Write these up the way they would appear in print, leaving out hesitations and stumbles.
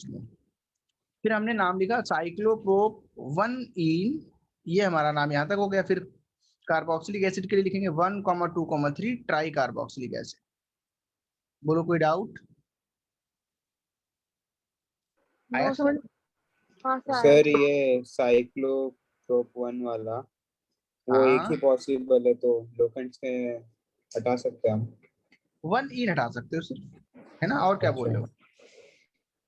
फिर हमने नाम लिखा साइक्लोप्रोप 1-इन, ये हमारा नाम यहाँ तक हो गया। फिर कार्बोक्सिलिक एसिड के लिए लिखेंगे 1,2,3 ट्राई कार्बोक्सिलिक एसिड। बोलो कोई डाउट आया नो समझ? सर। हाँ सर आया। सर ये साइक्लोप्रोप 1 वाला वो एक हाँ ही पॉसिबल है, तो लोखंड से हटा सकते हैं हम? 1-इन हटा सकते हो सिर्फ, है ना? और क्या बोल अच्छा, रहे हो?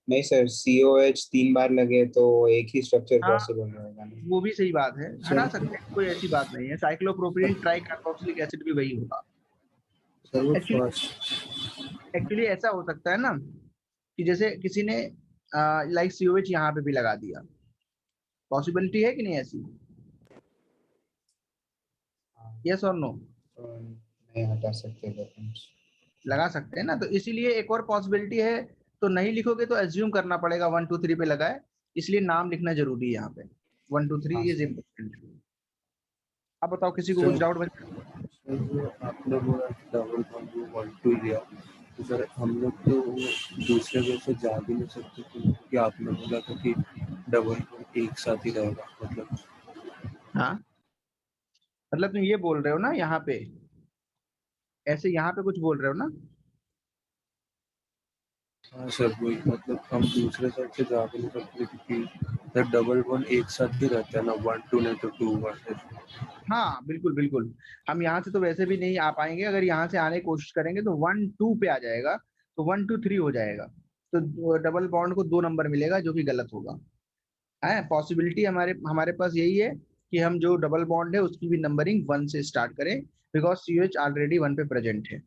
नहीं सर, COH 3 बार लगे तो एक ही स्ट्रक्चर हाँ पॉसिबल रहेगा ना? वो भी सही बात है, हटा सर सकते हैं, कोई ऐसी बात नहीं है। साइक्लोप्रोपिलीन ट्राई कार्बोक्सिलिक एसिड भी वही होगा। सर वो एक्चुअली फर्स्ट एक्चुअली ऐसा हो सकता है ना कि जैसे किसी ने लाइक COH यहाँ पे भी लगा दिया, पॉसिबिलिटी है कि नहीं ऐसी? यस और नो? तो नहीं हटा सकते लोखंड। लगा सकते हैं ना, तो इसीलिए एक और पॉसिबिलिटी है। तो नहीं लिखोगे तो एज्यूम करना पड़ेगा 1 2 3 पे लगाए, इसलिए नाम लिखना जरूरी है यहाँ पे। 1 2 3 हाँ इज सर। इम्पोर्टेंट। अब बताओ किसी को सर कुछ डाउट बचा? सर जो आपने बोला डबल बॉन्ड वो 1-2 लिया, तो सर हम लोग तो वो दूसरे वे से जा भी नहीं सकते थे, क्योंकि आपने बोला था कि डबल बॉन्ड एक साथ ही रहेगा, मतलब। हाँ मतलब तुम ये बोल रहे हो ना यहाँ पे, ऐसे यहाँ पे कुछ बोल रहे हो ना? हाँ सर वही, मतलब हम दूसरे साइड से जा भी नहीं सकते क्योंकि सर डबल बॉन्ड एक साथ ही रहता है ना, 1-2 नहीं तो 2-1 ऐसे। हाँ बिल्कुल बिल्कुल। हम यहाँ से तो वैसे भी नहीं आ पाएंगे, अगर यहाँ से आने की कोशिश करेंगे तो 1 2 पे आ जाएगा, तो 1 2 3 हो जाएगा, तो डबल बॉन्ड को 2 नंबर मिलेगा, जो कि गलत होगा। है पॉसिबिलिटी हमारे हमारे पास यही है कि हम जो डबल बॉन्ड है उसकी भी नंबरिंग 1 से स्टार्ट करें, बिकॉज CH ऑलरेडी 1 पे प्रेजेंट है।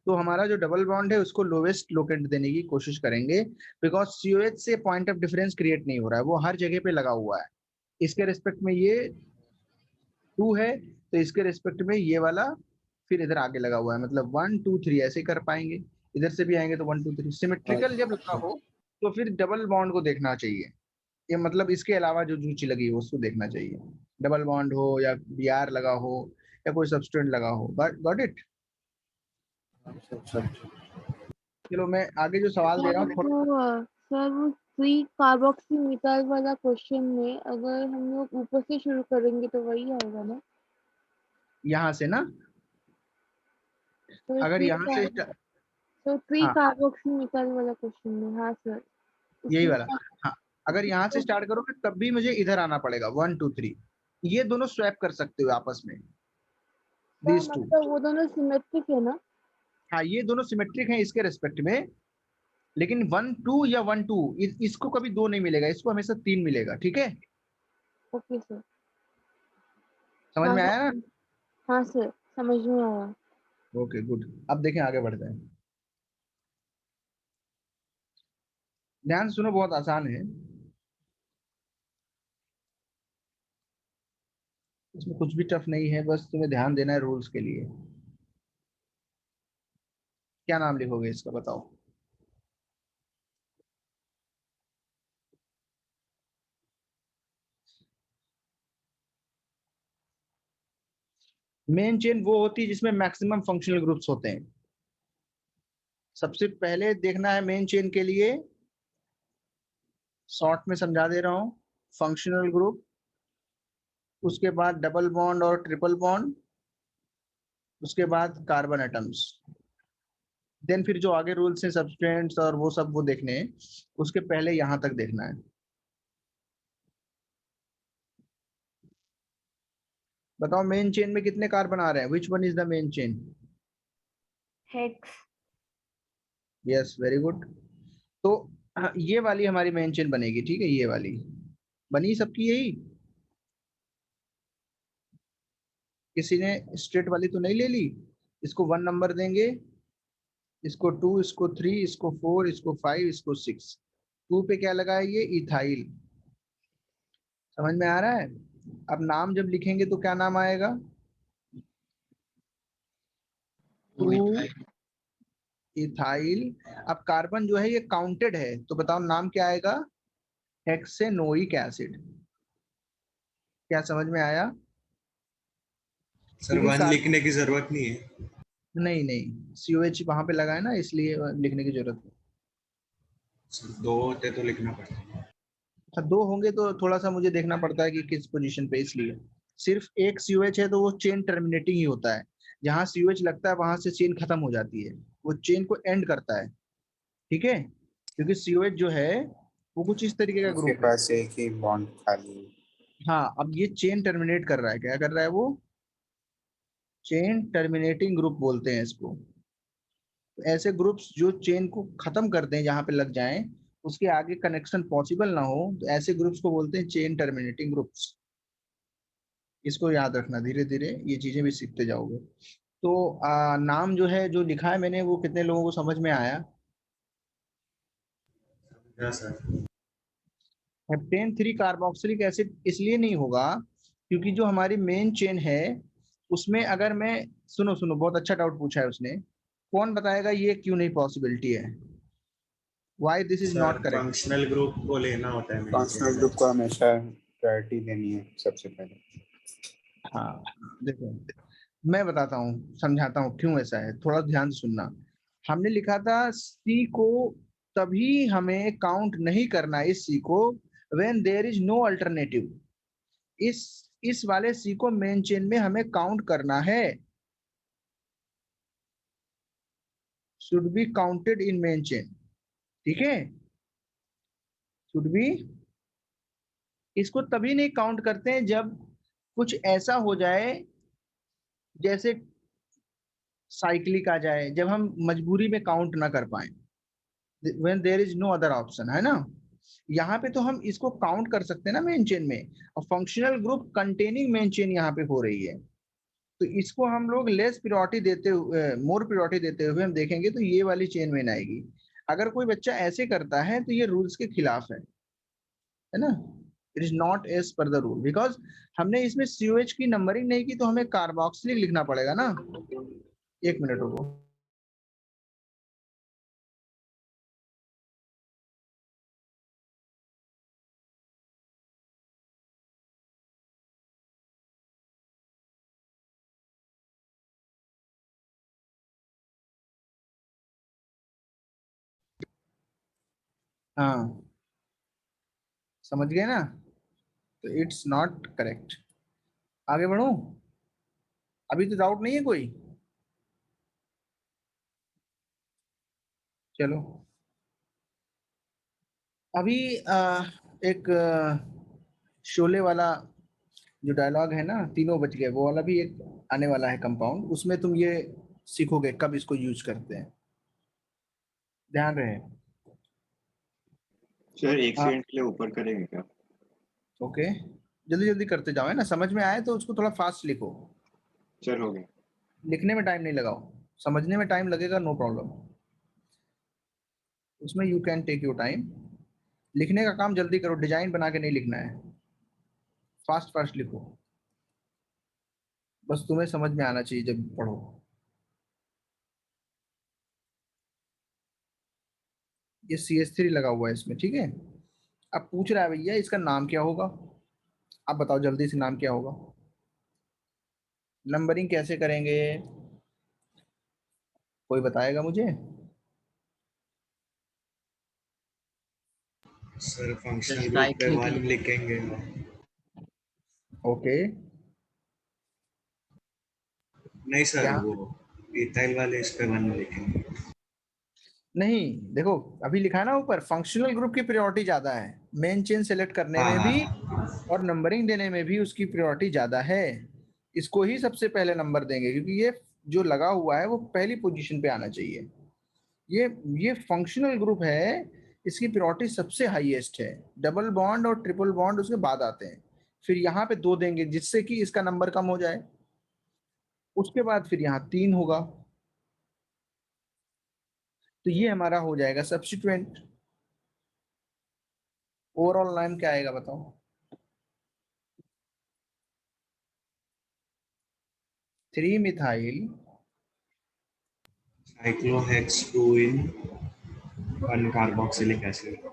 तो हमारा जो डबल बॉन्ड है उसको लोवेस्ट लोकेंट देने की कोशिश करेंगे, बिकॉज COH से पॉइंट ऑफ डिफरेंस क्रिएट नहीं हो रहा है, वो हर जगह पे लगा हुआ है। इसके रिस्पेक्ट में ये 2 है, तो इसके रिस्पेक्ट में ये वाला फिर इधर आगे लगा हुआ है, मतलब 1 2 3 ऐसे कर पाएंगे। इधर से भी आएंगे तो 1 2 3 हाँ सिमेट्रिकल जब लगा हो तो फिर डबल बॉन्ड को देखना चाहिए। ये मतलब इसके अलावा जो दूची लगी हो उसको देखना चाहिए, डबल बॉन्ड हो या BR लगा हो या कोई सब्सटेंट लगा हो। Got it? Sir sir. चलो मैं आगे जो सवाल दे रहा सर हूँ थोड़ा। वो सर वो 3 कार्बोक्सीमीथाइल वाला क्वेश्चन में अगर हम लोग ऊपर से शुरू करेंगे तो वही आएगा ना? यहाँ से ना, तो अगर यहाँ से तो 3 हाँ कार्बोक्सीमीथाइल वाला क्वेश्चन में, हाँ सर यही उसमें वाला। हाँ अगर यहाँ से स्टार्ट करोगे तब भी मुझे इधर आना पड़ेगा 1 2 3, ये दोनों स्वैप कर सकते हो आपस में, सर दीज टू। मतलब वो दोनों सिमेट्रिक है ना? हाँ ये दोनों सिमेट्रिक हैं इसके रेस्पेक्ट में, लेकिन 1 2 या 1 2 इसको कभी 2 नहीं मिलेगा, इसको हमेशा 3 मिलेगा, ठीक है? Okay sir. समझ हाँ में आया ना? सर। हाँ सर समझ में आया। Okay good. अब देखें आगे बढ़ते हैं, ध्यान सुनो, बहुत आसान है, इसमें कुछ भी टफ नहीं है, बस तुम्हें ध्यान देना है रूल्स के लिए। क्या नाम लिखोगे इसका बताओ? मेन चेन वो होती है जिसमें मैक्सिमम फंक्शनल ग्रुप्स होते हैं। सबसे पहले देखना है मेन चेन के लिए, शॉर्ट में समझा दे रहा हूं, फंक्शनल ग्रुप, उसके बाद डबल बॉन्ड और ट्रिपल बॉन्ड, उसके बाद कार्बन एटम्स, देन फिर जो आगे रूल्स हैं सब्सटेंट्स और वो सब वो देखने हैं, उसके पहले यहां तक देखना है। बताओ मेन चेन में कितने कार्बन आ रहे हैं, which one is the main chain? Hex. Yes very good. तो ये वाली हमारी मेन चेन बनेगी, ठीक है? ये वाली बनी सबकी यही, किसी ने स्ट्रेट वाली तो नहीं ले ली? इसको 1 नंबर देंगे, इसको 2, इसको 3, इसको 4, इसको 5, इसको 6। 2 पे क्या लगा है? ये इथाइल। समझ में आ रहा है? अब नाम जब लिखेंगे तो क्या नाम आएगा? 2 इथाइल। अब कार्बन जो है ये काउंटेड है, तो बताओ नाम क्या आएगा? हेक्सेनोइक एसिड। क्या समझ में आया? सर क्योंकि 1 लिखने की जरूरत नहीं है। नहीं नहीं, COH वहां पे लगा है ना, इसलिए लिखने की जरूरत है। सर 2 होते तो लिखना पड़ता है। अच्छा 2 होंगे तो थोड़ा सा मुझे देखना पड़ता है कि किस पोजीशन पे, इसलिए सिर्फ एक COH है तो वो चेन टर्मिनेटिंग ही होता है, जहां COH लगता है वहां से चेन खत्म हो जाती है, वो चेन को एंड करता है, ठीक है, क्योंकि COH जो है वो कुछ इस तरीके का उसके ग्रुप है। पास एक ही बॉन्ड खाली है। हाँ, अब ये चेन टर्मिनेट कर रहा है, क्या कर रहा है वो, चेन टर्मिनेटिंग ग्रुप बोलते हैं इसको। तो ऐसे ग्रुप्स जो चेन को खत्म कर दें, जहां पे लग जाएं, उसके आगे कनेक्शन पॉसिबल ना हो, तो ऐसे ग्रुप्स को बोलते हैं चेन टर्मिनेटिंग ग्रुप्स। इसको याद रखना, धीरे धीरे ये चीजें भी सीखते जाओगे। तो नाम जो है जो लिखा है मैंने, वो कितने लोगों को समझ में आया? क्या सर? हेप्टेन 3 कार्बोक्सिलिक एसिड इसलिए नहीं होगा क्योंकि जो हमारी मेन चेन है उसमें अगर मैं, सुनो सुनो, बहुत अच्छा डाउट पूछा है उसने, कौन बताएगा ये क्यों नहीं पॉसिबिलिटी है, why this is sir not correct? Functional group को लेना होता है मेन फंक्शनल चेन ग्रुप को में। हमेशा प्रायोरिटी देनी है सबसे पहले। हाँ, देखो मैं बताता हूँ, समझाता हूँ क्यों ऐसा है, थोड़ा ध्यान से सुनना। हमने लिखा था सी को तभी हमें काउंट नहीं करना, इस सी को when there is no alternative. इस वाले सी को मेन चेन में हमें काउंट करना है, should be counted in main chain, ठीक है, शुड बी। इसको तभी नहीं काउंट करते हैं जब कुछ ऐसा हो जाए, जैसे साइक्लिक आ जाए, जब हम मजबूरी में काउंट ना कर पाए, when there is no other option, है ना। यहाँ पे तो हम इसको काउंट कर सकते हैं ना मेन चेन में, और functional group containing main chain यहाँ पे हो रही है, तो इसको हम लोग लेस प्रायोरिटी देते हुए, मोर प्रायोरिटी देते हुए हम देखेंगे तो ये वाली चेन में आएगी। अगर कोई बच्चा ऐसे करता है तो ये रूल्स के खिलाफ है ना, it is not as per the rule, because हमने इसमें COH की नंबरिंग नहीं की, तो हमें कार्बोक्सिलिक लिखना पड़ेगा ना। 1 मिनट रुको। हाँ, समझ गए ना, तो इट्स नॉट करेक्ट। आगे बढ़ूं? अभी तो डाउट नहीं है कोई? चलो, अभी एक शोले वाला जो डायलॉग है ना, तीनों बच गए, वो वाला भी एक आने वाला है कंपाउंड, उसमें तुम ये सीखोगे कब इसको यूज करते हैं, ध्यान रहे। सर एक हाँ, सेकंड के लिए ऊपर करेंगे क्या? ओके, जल्दी जल्दी करते जाओ, है ना, समझ में आए तो उसको थोड़ा फास्ट लिखो, सर हो गया। लिखने में टाइम नहीं लगाओ, समझने में टाइम लगेगा, नो प्रॉब्लम, उसमें you can take your time. लिखने का काम जल्दी करो, डिजाइन बना के नहीं लिखना है, फास्ट फास्ट लिखो, बस तुम्हें समझ में आना चाहिए जब पढ़ो। ये CH3 लगा हुआ है इसमें, ठीक है। अब पूछ रहा है भैया इसका नाम क्या होगा, आप बताओ जल्दी से, नाम क्या होगा, नंबरिंग कैसे करेंगे, कोई बताएगा मुझे? सर फंक्शनल ग्रुप पे 1 लिखेंगे। ओके, नहीं सर, क्या? वो इथाइल वाले इस पे 1 लिखेंगे। नहीं, देखो अभी लिखा है ना ऊपर, फंक्शनल ग्रुप की प्रायोरिटी ज्यादा है, मेन चेन सेलेक्ट करने हाँ में हाँ भी हाँ। और नंबरिंग देने में भी उसकी प्रायोरिटी ज्यादा है, इसको ही सबसे पहले नंबर देंगे, क्योंकि ये जो लगा हुआ है वो पहली पोजीशन पे आना चाहिए। ये ये फंक्शनल ग्रुप है, इसकी प्रायोरिटी सबसे हाईएस्ट है, डबल बॉन्ड और ट्रिपल बॉन्ड उसके बाद आते हैं, फिर यहाँ पे 2 देंगे जिससे कि इसका नंबर कम हो जाए, उसके बाद फिर यहाँ 3 होगा, तो ये हमारा हो जाएगा सब्स्टिट्यूएंट। ओवरऑल नाम क्या आएगा बताओ? 3 मिथाइल साइक्लोहेक्स 2 इन 1 कार्बोक्सिलिक एसिड।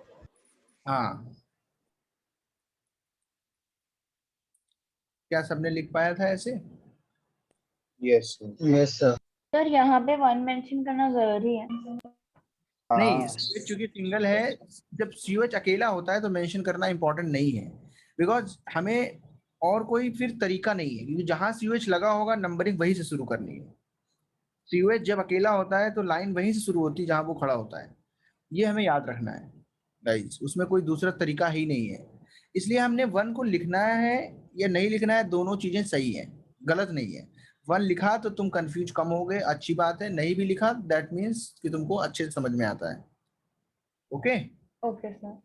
हाँ, क्या सबने लिख पाया था ऐसे? Yes sir. Yes sir. Sir यहाँ पे 1 मेंशन करना जरूरी है। नहीं, हाँ COH चूंकि सिंगल है, जब COH अकेला होता है तो मेंशन करना इंपॉर्टेंट नहीं है, बिकॉज हमें और कोई फिर तरीका नहीं है, क्योंकि जहां COH लगा होगा नंबरिंग वहीं से शुरू करनी है। COH जब अकेला होता है तो लाइन वहीं से शुरू होती है जहां वो खड़ा होता है, ये हमें याद रखना है गाइस, उसमें कोई दूसरा तरीका ही नहीं है। इसलिए हमने 1 को लिखना है या नहीं लिखना है, दोनों चीजें सही है, गलत नहीं है। 1 लिखा तो तुम कंफ्यूज कम हो गए, अच्छी बात है, नहीं भी लिखा दैट मीन्स कि तुमको अच्छे से समझ में आता है। Okay, okay sir.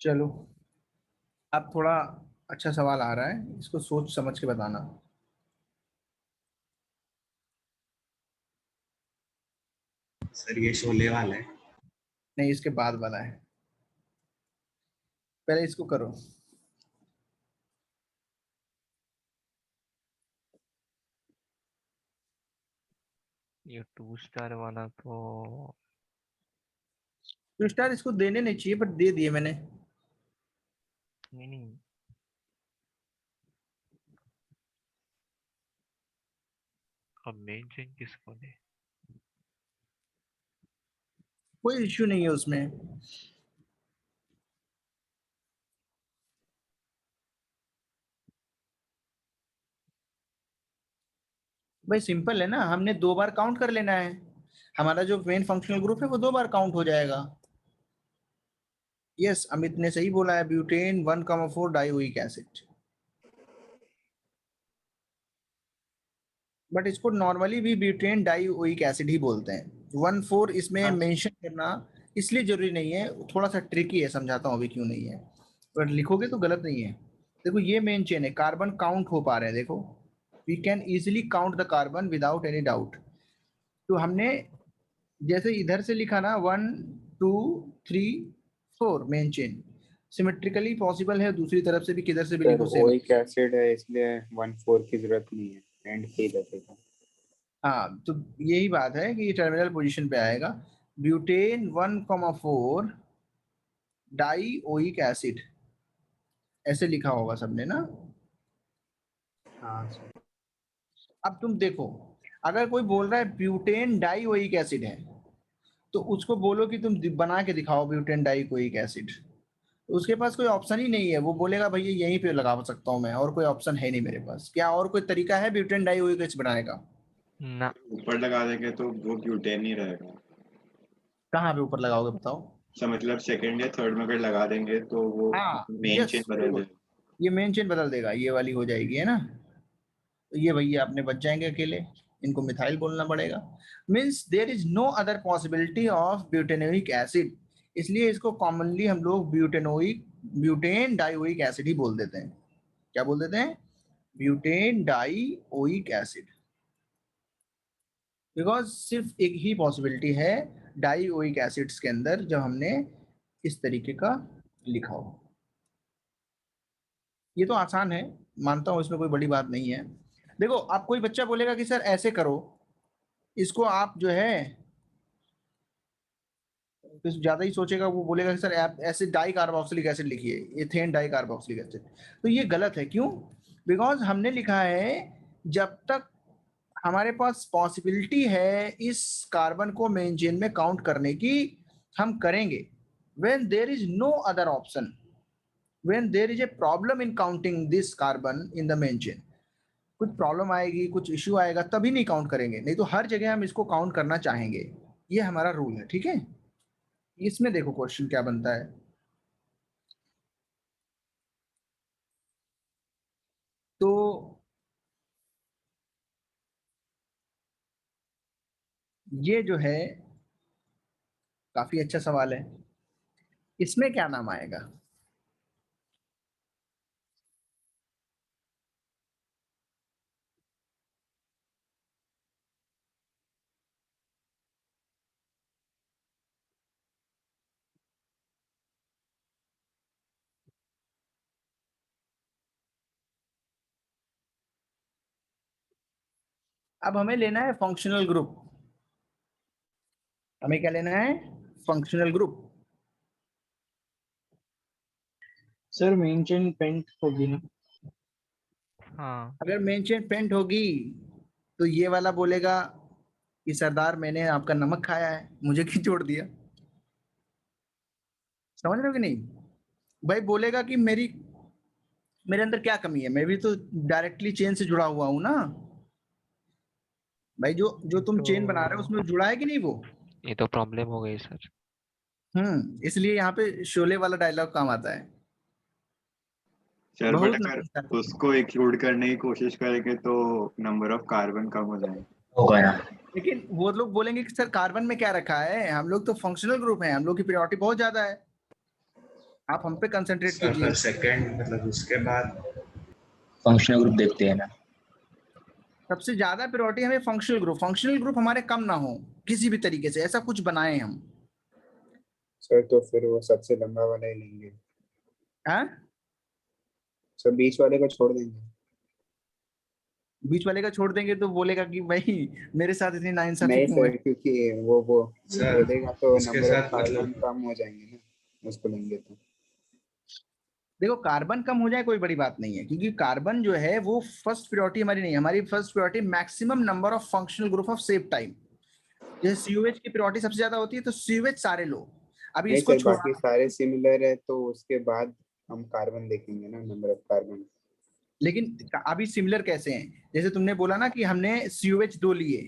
चलो अब थोड़ा अच्छा सवाल आ रहा है, इसको सोच समझ के बताना। सर ये शोले वाला है। नहीं, इसके बाद वाला है, पहले इसको करो। ये 2 स्टार वाला तो 2 स्टार इसको देने नहीं चाहिए, बट दे दिए मैंने। नहीं, अब मेन चेन किसको दे? कोई इश्यू नहीं है उसमें। भाई सिंपल है ना, हमने 2 बार काउंट कर लेना है, हमारा जो मेन फंक्शनल ग्रुप है वो 2 बार काउंट हो जाएगा। यस, अमित ने सही बोला है, ब्यूटेन 1,4 डाइओइक एसिड। बट इसको नॉर्मली भी ब्यूटेन डाइओइक एसिड ही बोलते हैं। 1,4 इसमें हाँ। मेंशन करना इसलिए जरूरी नहीं है, थोड़ा सा ट्रिकी है, समझाता हूँ अभी क्यों नहीं है, पर लिखोगे तो गलत नहीं है। देखो ये मेन चेन है, कार्बन काउंट हो पा रहे हैं, देखो we can easily count the carbon without any doubt. तो हमने जैसे इधर से लिखा ना 1 2 3 4 मेन चेन, सिमेट्रिकली पॉसिबल है, दूसरी तरफ से भी किधर से भी सर लिखो सेम। ओइक एसिड है इसलिए 1,4 की जरूरत नहीं है, एंड पे लगेगा। हाँ, तो यही बात है कि टर्मिनल पोजीशन पे आएगा, ब्यूटेन 1,4 डाइओइक एसिड, ऐसे लिखा होगा सबने ना। हाँ सर। अब तुम देखो, अगर कोई बोल रहा है ब्यूटेन डाइओइक एसिड है, तो उसको बोलो कि तुम बना के दिखाओ ब्यूटेन डाइओइक एसिड, तो उसके पास कोई ऑप्शन ही नहीं है, वो बोलेगा भैया यहीं पे लगा सकता हूँ मैं, और कोई ऑप्शन है नहीं मेरे पास। क्या और कोई तरीका है ब्यूटेन डाइओइक एसिड बनाने का? ना ऊपर लगा देंगे तो वो ब्यूटेन ही रहेगा। कहाँ पे ऊपर लगाओगे बताओ? तो मतलब सेकंड या थर्ड में अगर लगा देंगे तो वो हाँ, मेन चेन यस, बदल जाएगा। ये मेन चेन बदल देगा, ये वाली हो जाएगी, है ना। तो ये भैया अपने बच जाएंगे अकेले, इनको मिथाइल बोलना पड़ेगा। Means there is no other possibility of butanoic acid, इसलिए इसको कॉमनली हम लोग ब्यूटेन डाइओइक एसिड ही बोल देते हैं। क्या बोल देते हैं? ब्यूटेन डाइओइक एसिड, बिकॉज सिर्फ एक ही पॉसिबिलिटी है डाइओइक एसिड्स के अंदर जब हमने इस तरीके का लिखा हो। ये तो आसान है, मानता हूं, इसमें कोई बड़ी बात नहीं है। देखो, आप कोई बच्चा बोलेगा कि सर ऐसे करो, इसको आप जो है कुछ ज्यादा ही सोचेगा, वो बोलेगा कि सर आप ऐसे डाई कार्बोक्सिलिक एसिड लिखिए, एथेन डाई कार्बोक्सिलिक एसिड, तो ये गलत है। क्यों? बिकॉज हमने लिखा है जब तक हमारे पास पॉसिबिलिटी है इस कार्बन को मेन चेन में काउंट करने की, हम करेंगे। When there is no other option, when there is a problem in counting this carbon in the main chain, कुछ प्रॉब्लम आएगी, कुछ इश्यू आएगा, तभी नहीं काउंट करेंगे, नहीं तो हर जगह हम इसको काउंट करना चाहेंगे। ये हमारा रूल है, ठीक है। इसमें देखो क्वेश्चन क्या बनता है। तो ये जो है काफी अच्छा सवाल है, इसमें क्या नाम आएगा? अब हमें लेना है फंक्शनल ग्रुप। हमें क्या लेना है? Functional group. Sir main chain pent होगी ना? हाँ अगर मेन चेन पेंट होगी तो ये वाला बोलेगा कि सरदार मैंने आपका नमक खाया है, मुझे क्यों जोड़ दिया? समझ रहे हो कि नहीं? भाई बोलेगा कि मेरे अंदर क्या कमी है, मैं भी तो डायरेक्टली चेन से जुड़ा हुआ हूं ना भाई। जो तुम चेन बना रहे हो उसमें जुड़ा है कि नहीं वो? ये तो प्रॉब्लम हो गई सर। इसलिए यहाँ पे शोले वाला डायलॉग काम आता है। सर बट बहुत अगर नाइस था। उसको इंक्लूड करने की कोशिश करेंगे तो नंबर ऑफ कार्बन कम हो जाएंगे। होगा ना। लेकिन वो लोग बोलेंगे कि सर कार्बन में क्या रखा है, हम लोग तो फंक्शनल ग्रुप हैं, हम लोग की प्रायोरिटी बहुत ज्यादा है, आप हम पे कंसंट्रेट सर कीजिए। पर सेकंड मतलब उसके बाद फंक्शनल ग्रुप देखते हैं ना। सबसे ज्यादा प्रायोरिटी हमें फंक्शनल ग्रुप हमारे कम ना हो किसी भी तरीके से, ऐसा कुछ बनाए हम। सर तो फिर वो सबसे लंबा वाला ही लेंगे। हाँ, सर बीच वाले को छोड़ देंगे। बीच वाले का छोड़ देंगे तो बोलेगा कि भाई मेरे साथ इतनी नाइंसाफी नहीं क्यों है? सर, क्योंकि वो सर बोलेगा तो उसके नंबर ऑफ साथ कार्बन मतलब कम हो जाएंगे ना, उसको लेंगे तो। देखो कार्बन कम हो जाए कोई बड़ी बात नहीं है, क्योंकि कार्बन जो है वो फर्स्ट प्रायोरिटी हमारी नहीं है। हमारी first priority maximum number of functional group of same time. जैसे सीओएच की प्रायोरिटी सबसे ज्यादा होती है, तो सीओएच सारे लो, अभी नहीं इसको सर, छोड़ा। बाकी सारे सिमिलर है तो उसके बाद हम कार्बन देखेंगे ना, नंबर ऑफ कार्बन। लेकिन अभी सिमिलर कैसे हैं? जैसे तुमने बोला ना कि हमने सीओएच 2 लिए,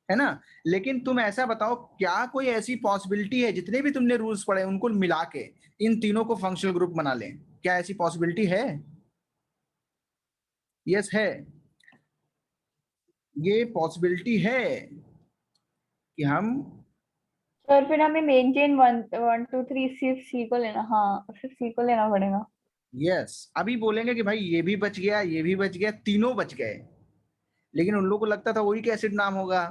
है ना? लेकिन तुम ऐसा बताओ, क्या कोई ऐसी पॉसिबिलिटी है जितने भी तुमने रूल्स पढ़े उनको मिला के इन तीनों को फंक्शनल ग्रुप बना लें? क्या ऐसी पॉसिबिलिटी है? यस है, ये पॉसिबिलिटी है कि हम सर फिर हमें मेन चेन 1 1 2 3 सिर्फ सी को लेना, हाँ सिर्फ सी को लेना पड़ेगा। अभी बोलेंगे कि भाई ये भी बच गया, ये भी बच गया, तीनों बच गए, लेकिन उन लोगों को लगता था वही एसिड नाम होगा,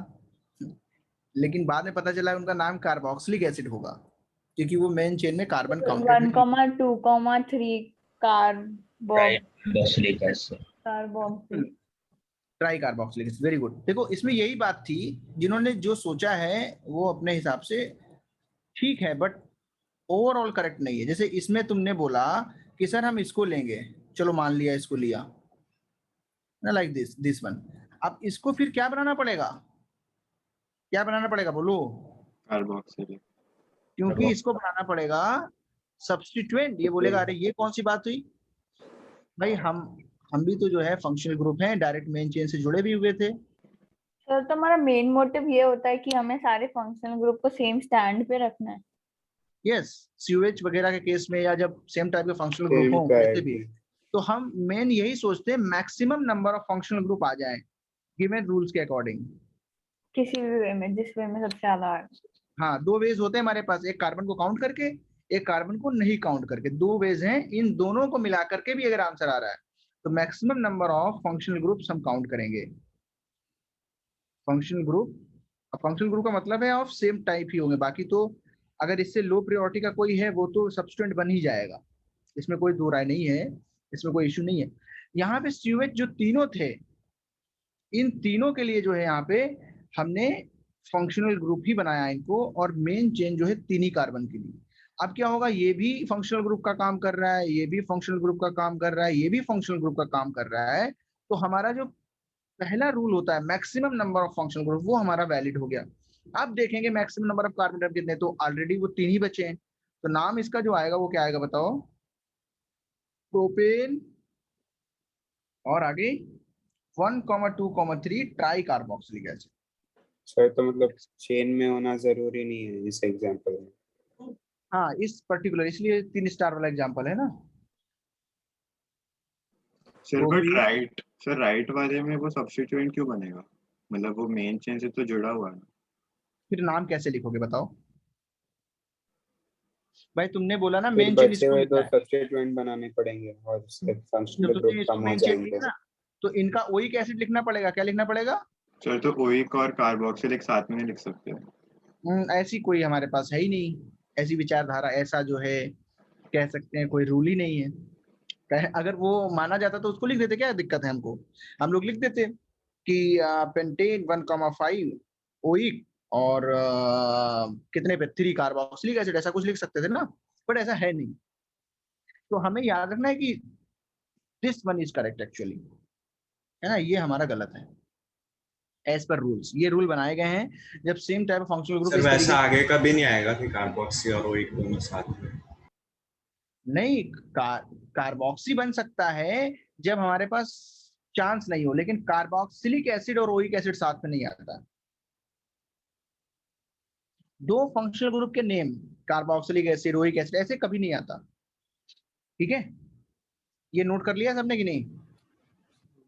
लेकिन बाद में पता चला उनका नाम कार्बोक्सिलिक एसिड होगा, क्योंकि वो मेन चेन में कार्बन काउंटेड नहीं। 1 2 3 carboxy carboxylic acid. Carboxy. Try carboxylic acid, very good. देखो इसमें यही बात थी, जिन्होंने जो सोचा है वो अपने हिसाब से ठीक है, बट ओवरऑल करेक्ट नहीं है। जैसे इसमें तुमने बोला कि सर हम इसको लेंगे, चलो मान लिया इसको लिया ना, लाइक दिस वन। अब इसको फिर क्या बनाना पड़ेगा, क्या बनाना पड़ेगा बोलो? कार्बोक्सिलिक। क्योंकि इसको बनाना पड़ेगा सब्स्टिट्यूएंट। ये बोलेगा अरे ये कौन सी बात हुई भाई, हम भी तो जो है फंक्शनल ग्रुप हैं, डायरेक्ट मेन चेन से जुड़े भी हुए थे। सर तो हमारा मेन मोटिव ये होता है कि हमें सारे फंक्शनल ग्रुप को सेम स्टैंड पे रखना है। यस, सीओएच वगैरह के केस में, या जब सेम टाइप के फंक्शनल ग्रुप सेम हो वैसे भी, प्रायोरिटी। तो हम मेन यही सोचते हैं maximum number of functional group आ जाए गिवन रूल्स के अकॉर्डिंग। किसी भी वे में, जिस वे में सबसे ज्यादा है। हाँ, दो वेज होते हैं हमारे पास, एक कार्बन को काउंट करके, एक कार्बन को नहीं काउंट करके, दो वेज हैं। इन दोनों को मिला करके भी अगर आंसर आ रहा है तो maximum number of functional groups हम काउंट करेंगे। फंक्शनल ग्रुप का मतलब है ऑफ सेम टाइप ही होंगे, बाकी तो अगर इससे लो प्रायोरिटी का कोई है वो तो सब्स्टिट्यूएंट बन ही जाएगा, इसमें कोई दो राय नहीं है, इसमें कोई इश्यू नहीं है। यहाँ पे सीओएच जो तीनों थे, इन तीनों के लिए जो है यहाँ पे हमने फंक्शनल ग्रुप ही बनाया इनको, और मेन चेन जो है तीन ही कार्बन के लिए। अब क्या होगा, ये भी फंक्शनल ग्रुप का काम कर रहा है, ये भी फंक्शनल ग्रुप का काम कर रहा है, ये भी फंक्शनल ग्रुप का काम कर रहा है, तो हमारा जो पहला रूल होता है maximum number of functional group, वो हमारा वैलिड हो गया। अब देखेंगे maximum number of carbon atom कितने, तो ऑलरेडी वो तीन ही बचे हैं, तो नाम इसका जो आएगा वो क्या आएगा बताओ? प्रोपेन, और आगे 1,2,3 ट्राई कार्बोक्सिलिक एसिड। सर तो मतलब चेन में होना जरूरी नहीं है इस एग्जांपल में। हाँ, इस पर्टिकुलर इसलिए 3 स्टार वाला एग्जांपल है ना। सर बट प्रोपेन, राइट वाले में वो सब्स्टिट्यूएंट क्यों बनेगा? मतलब वो मेन चेन से तो जुड़ा हुआ है ना। फिर नाम कैसे लिखोगे बताओ भाई? तुमने बोला ना फिर मेन चेन बचे इसको हुए लिखना तो है, सब्स्टिट्यूएंट बनाने पड़ेंगे और उससे जब फंक्शनल तुमने ग्रुप इसको कम हो मेन चेन लिखा जाएंगे। ना, तो इनका ओइक एसिड लिखना पड़ेगा। क्या लिखना पड़ेगा? सर तो ओइक और कार्बोक्सिलिक साथ में नहीं लिख सकते? ऐसी कोई हमारे पास है ही नहीं, ऐसी विचारधारा, ऐसा जो है कह सकते हैं कोई रूल ही नहीं है। अगर वो माना जाता तो उसको लिख देते, क्या दिक्कत है हमको? हम लोग लिख देते कि पेंटेन 1,5 ओइक, और कितने पे 3 कार्बोक्सिलिक एसिड, ऐसा कुछ लिख सकते थे ना, बट ऐसा है नहीं। तो हमें याद रखना है कि this one is correct actually, है ना, ये हमारा गलत है। As per rules. ये रूल बनाए गए हैं जब same type of functional group sir इस तरीके वैसा आगे कभी नहीं आएगा कि कार्बोक्सी और ओइक दोनों साथ में? नहीं, कार्बोक्सी बन सकता है जब हमारे पास चांस नहीं हो, लेकिन कार्बोक्सिलिक एसिड और ओइक एसिड साथ में नहीं आता। दो फंक्शनल ग्रुप के name carboxylic acid oic acid ऐसे कभी नहीं आता। ठीक है, ये नोट कर लिया सबने कि नहीं?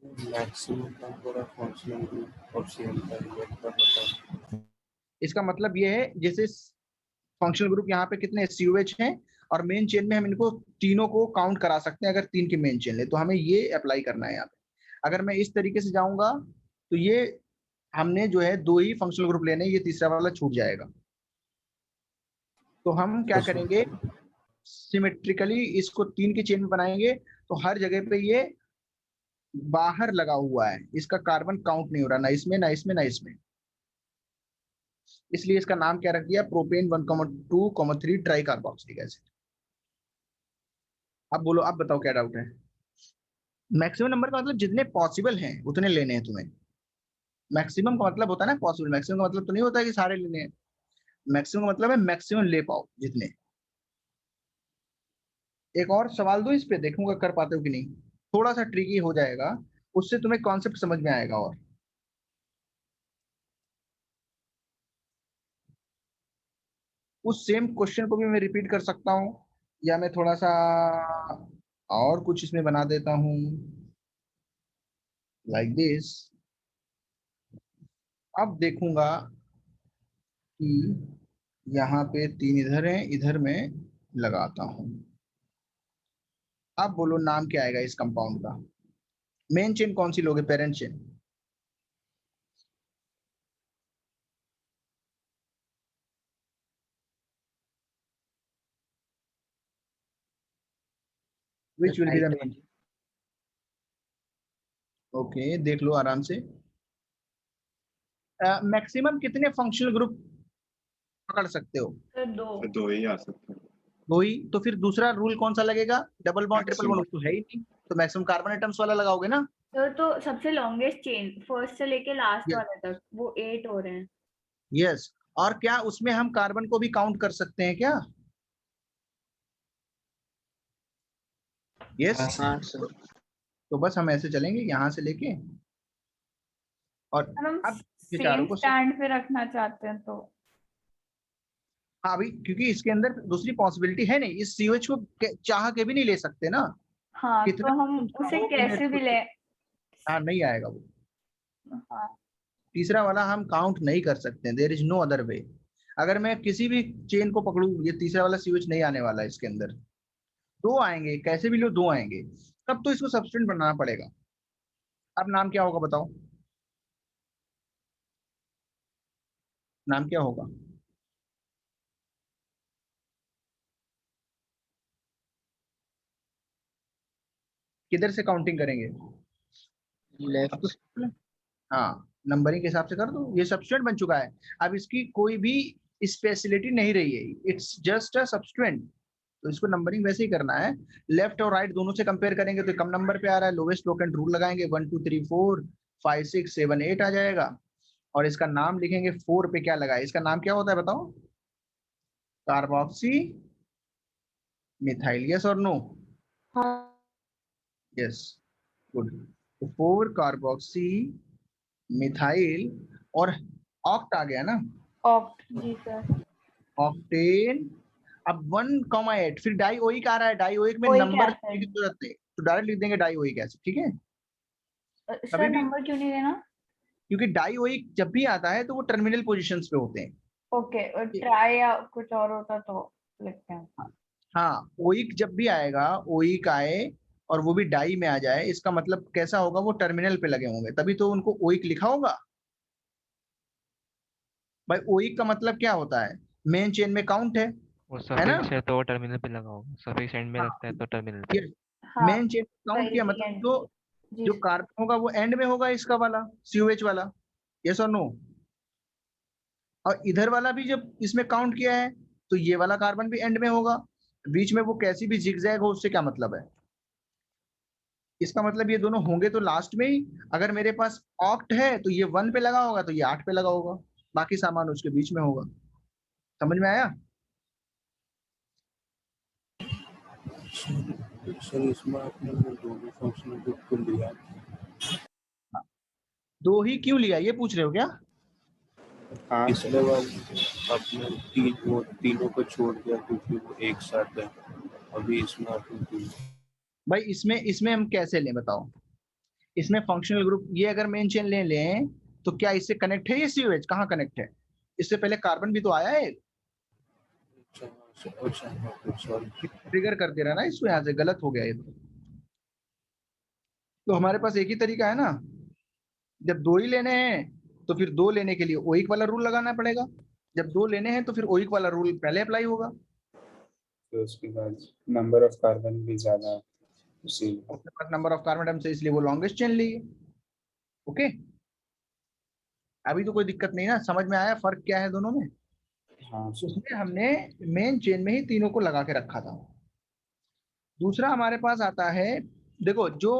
Maximum number of functional group और सेम टाइप का बताओ। इसका मतलब ये है जैसे फंक्शनल ग्रुप यहाँ पे कितने COH हैं और मेन चेन में हम इनको तीनों को काउंट करा सकते हैं। अगर 3 की मेन चेन ले तो हमें ये अप्लाई करना है यहाँ पे। अगर मैं इस तरीके से जाऊंगा तो ये हमने जो है 2 ही फंक्शनल ग्रुप लेने, ये तीसरा वाला छूट जाएगा। तो हम क्या करेंगे, सिमेट्रिकली इसको 3 की चेन में बनाएंगे तो हर जगह पे ये बाहर लगा हुआ है, इसका कार्बन काउंट नहीं हो रहा, ना इसमें ना इसमें ना इसमें। इसलिए इसका नाम क्या रख दिया, प्रोपेन 1,2,3 ट्राई कार्बोक्सिलिक एसिड। अब बोलो, अब बताओ क्या डाउट है? मैक्सिमम नंबर का मतलब जितने पॉसिबल हैं उतने लेने हैं तुम्हें। मैक्सिमम का मतलब होता है ना पॉसिबल, मैक्सिमम का मतलब तो नहीं होता कि सारे लेने हैं। मैक्सिमम का मतलब है मैक्सिमम ले पाओ जितने। एक और सवाल दो इस पे, देखूंगा कर पाते हो कि नहीं। थोड़ा सा ट्रिकी हो जाएगा, उससे तुम्हें कॉन्सेप्ट समझ में आएगा। और उस सेम क्वेश्चन को भी मैं रिपीट कर सकता हूँ, या मैं थोड़ा सा और कुछ इसमें बना देता हूँ, लाइक दिस। अब देखूंगा कि यहाँ पे 3 इधर हैं, इधर मैं लगाता हूँ। अब बोलो नाम क्या आएगा इस कंपाउंड का? मेन चेन कौन सी लोगे, parent chain? Which will be the main? Okay, देख लो आराम से। मैक्सिमम कितने फंक्शनल ग्रुप पकड़ सकते हो? सर 2। तो 2 ही आ सकते हैं। 2 ही? तो फिर दूसरा रूल कौन सा लगेगा? Double bond triple Maximum. Bond तो है ही नहीं, तो मैक्सिमम कार्बन एटम्स वाला लगाओगे ना। सर तो सबसे लॉन्गेस्ट चेन फर्स्ट से लेके लास्ट Yes. वाले तक वो 8 हो रहे हैं। यस, और क्या उसमें हम कार्बन को भी काउंट कर सकते हैं क्या? यस, हाँ तो बस हम ऐसे चलेंगे यहाँ से लेके, और हम अब ये चारों सेम को स्टैंड पे रखना चाहते हैं तो हाँ भाई, क्योंकि इसके अंदर दूसरी पॉसिबिलिटी है नहीं, इस COH को चाह के भी नहीं ले सकते ना। हाँ, कितना तो हम तुम उसे चाहो कि कैसे भी ले। हाँ, नहीं आएगा वो। हाँ, तीसरा वाला हम काउंट नहीं कर सकते, there is no other way. अगर मैं किसी भी चेन को पकड़ू, ये तीसरा वाला COH नहीं आने वाला है इसके अंदर। 2 आएंगे, कैसे भी लो 2 आएंगे, तब तो इसको सब्स्टिट्यूट बनाना पड़ेगा। अब नाम क्या होगा बताओ, नाम क्या होगा? किधर से काउंटिंग करेंगे? अब तो हाँ, नंबरिंग के हिसाब से कर दो, ये सब्स्टिट्यूएंट बन चुका है। अब इसकी कोई भी स्पेशलिटी नहीं रही है, इट्स जस्ट अ सब्स्टिट्यूएंट। तो इसको नंबरिंग वैसे ही करना है, लेफ्ट और राइट दोनों से कंपेयर करेंगे तो कम नंबर पे आ रहा है, लोवेस्ट लोकेंट रूल लगाएंगे, 1 2 3 4 5 6 7 8 आ जाएगा। और इसका नाम लिखेंगे, 4 पे क्या लगाए, इसका नाम क्या होता है बताओ? कार्बोक्सी मिथाइल, यस और नो? हाँ यस, गुड। तो 4 कार्बोक्सी मिथाइल और ऑक्ट आ गया ना, ऑक्ट। जी सर। ऑक्टेन। अब 1,8 फिर डाइओइक आ रहा है, डाइओइक में ओइक नंबर एसिड। की जरूरत नहीं, तो डायरेक्ट लिख देंगे डाइओइक एसिड। ठीक है, सर कभी भी, नंबर क्यों नहीं देना? क्योंकि डाइओइक जब भी आता है तो वो टर्मिनल पोजीशंस पे होते हैं। ओके, और ट्राई या कुछ और होता तो लिखते हैं। हाँ, ओइक जब भी आएगा, ओइक आए और वो भी डाई में आ जाए, इसका मतलब कैसा होगा, वो टर्मिनल पे लगे होंगे, तभी तो उनको ओइक लिखा होगा। भाई ओइक का मतलब क्या होता है, मेन चेन में काउंट है वो ना? सफिक्स है तो टर्मिनल पे लगा होगा, सफिक्स एंड में हाँ, लगता है तो टर्मिनल पे। ये हाँ, मेन चेन काउंट सही किया, जी मतलब एंड। जो जी जो कार्बन होगा वो एंड में होगा, इसका वाला COH वाला, यस और नो? और इधर वाला भी जब इसमें काउंट किया है तो ये वाला कार्बन भी एंड में होगा। बीच में वो कैसी भी जिगजैग हो, उससे क्या मतलब है? इसका मतलब ये दोनों होंगे तो लास्ट में ही। अगर मेरे पास ऑक्ट है तो ये 1 पे लगा होगा, तो ये 8 पे लगा होगा, बाकी सामान उसके बीच में होगा। समझ में आया? सर इसमें आपने वो दोनों फंक्शनल ग्रुप को लिया, दो ही क्यों लिया ये पूछ रहे हो क्या? हाँ पिछले बार आपने तीनों को छोड़ दिया क्योंकि वो एक साथ है, अभी इसमें आपने तीन। भाई इसमें हम कैसे लें बताओ? इसमें फंक्शनल ग्रुप ये अगर मेन चेन ले लें तो क्या इससे कनेक्ट है ये COH? कहाँ कनेक्ट है? इससे पहले कार्बन भी तो आया है, सॉरी। ट्रिगर कर दे रहा है ना इसको, यहाँ से गलत हो गया ये तो हमारे पास एक ही तरीका है ना, जब दो ही लेने हैं तो फिर दो लेने के लिए ओइक वाला रूल लगाना पड़ेगा, जब दो लेने हैं तो फिर ओइक वाला रूल पहले अप्लाई होगा। तो उसके बाद नंबर ऑफ कार्बन भी ज्यादा उसी। उसके पास नंबर ऑफ कार्बन एटम्स है इसलिए वो लॉन्गेस्ट चेन ली। ओके, अभी तो कोई दिक्कत नहीं ना, समझ में आया फर्क क्या है दोनों में? हाँ उसमें हमने मेन चेन में ही तीनों को लगा के रखा था। दूसरा हमारे पास आता है, देखो जो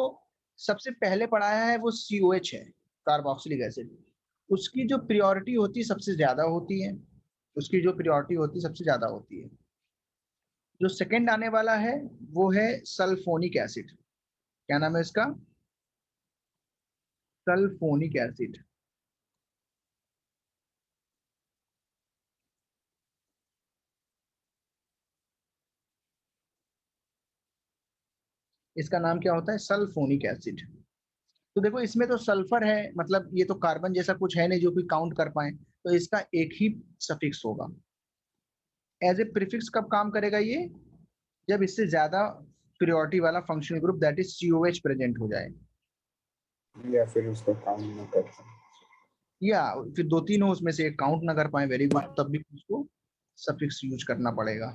सबसे पहले पढ़ाया है वो COH है, कार्बोक्सिलिक एसिड। उसकी जो प्रियोरिटी होती है सबसे ज्यादा होती है, उसकी जो प्रियोरिटी होती है सबसे ज्यादा होती है। जो सेकंड आने वाला है वो है सल्फोनिक एसिड। क्या नाम है इसका? Sulphonic acid. इसका नाम क्या होता है? Sulphonic acid. तो देखो इसमें तो सल्फर है, मतलब ये तो कार्बन जैसा कुछ है नहीं जो कोई काउंट कर पाए, तो इसका एक ही सफिक्स होगा। एज ए प्रीफिक्स कब काम करेगा ये? जब इससे ज्यादा प्रियोरिटी वाला functional group that is COH present हो जाए, या फिर उसको काउंट न करते। या फिर दो तीन हो उसमें से एक काउंट ना कर पाए, वेरी गुड, तब भी उसको सफिक्स यूज करना पड़ेगा,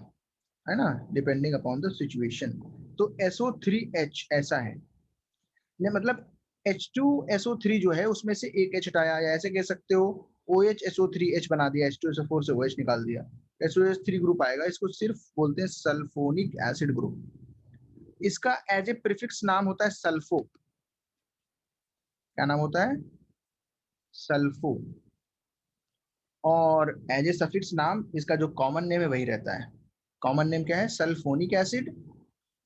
है ना, डिपेंडिंग अपॉन द सिचुएशन। तो SO3H ऐसा है, ने मतलब H2SO3 जो है उसमें से एक H हटाया, या ऐसे कह सकते हो OHSO3H बना दिया, H2SO4 से OH निकाल दिया, SOH3 ग्रुप आएगा। इसको सिर्फ बोलते हैं सल्फोनिक एसिड ग्रुप। इसका एज ए प्रीफिक्स नाम होता है सल्फो। क्या नाम होता है? सल्फो। और एज ए सफिक्स नाम इसका जो कॉमन नेम है वही रहता है। कॉमन नेम क्या है? सल्फोनिक एसिड,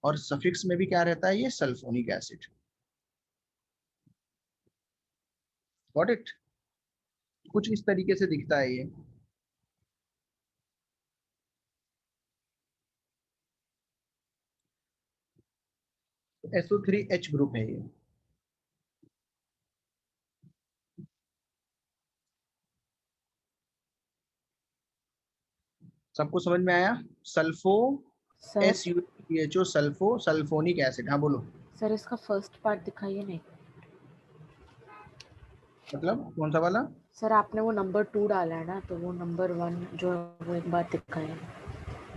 और सफिक्स में भी क्या रहता है? ये सल्फोनिक एसिड। Got it? कुछ इस तरीके से दिखता है ये। SO3H ग्रुप है ये। सबको समझ में आया? Sulpho sir SUCHO sulpho, sulphonic acid. हाँ बोलो। सर इसका फर्स्ट पार्ट दिखाइए नहीं। मतलब कौन सा वाला? सर आपने वो नंबर 2 डाला है ना, तो वो नंबर 1 जो है वो एक बार दिखाइए।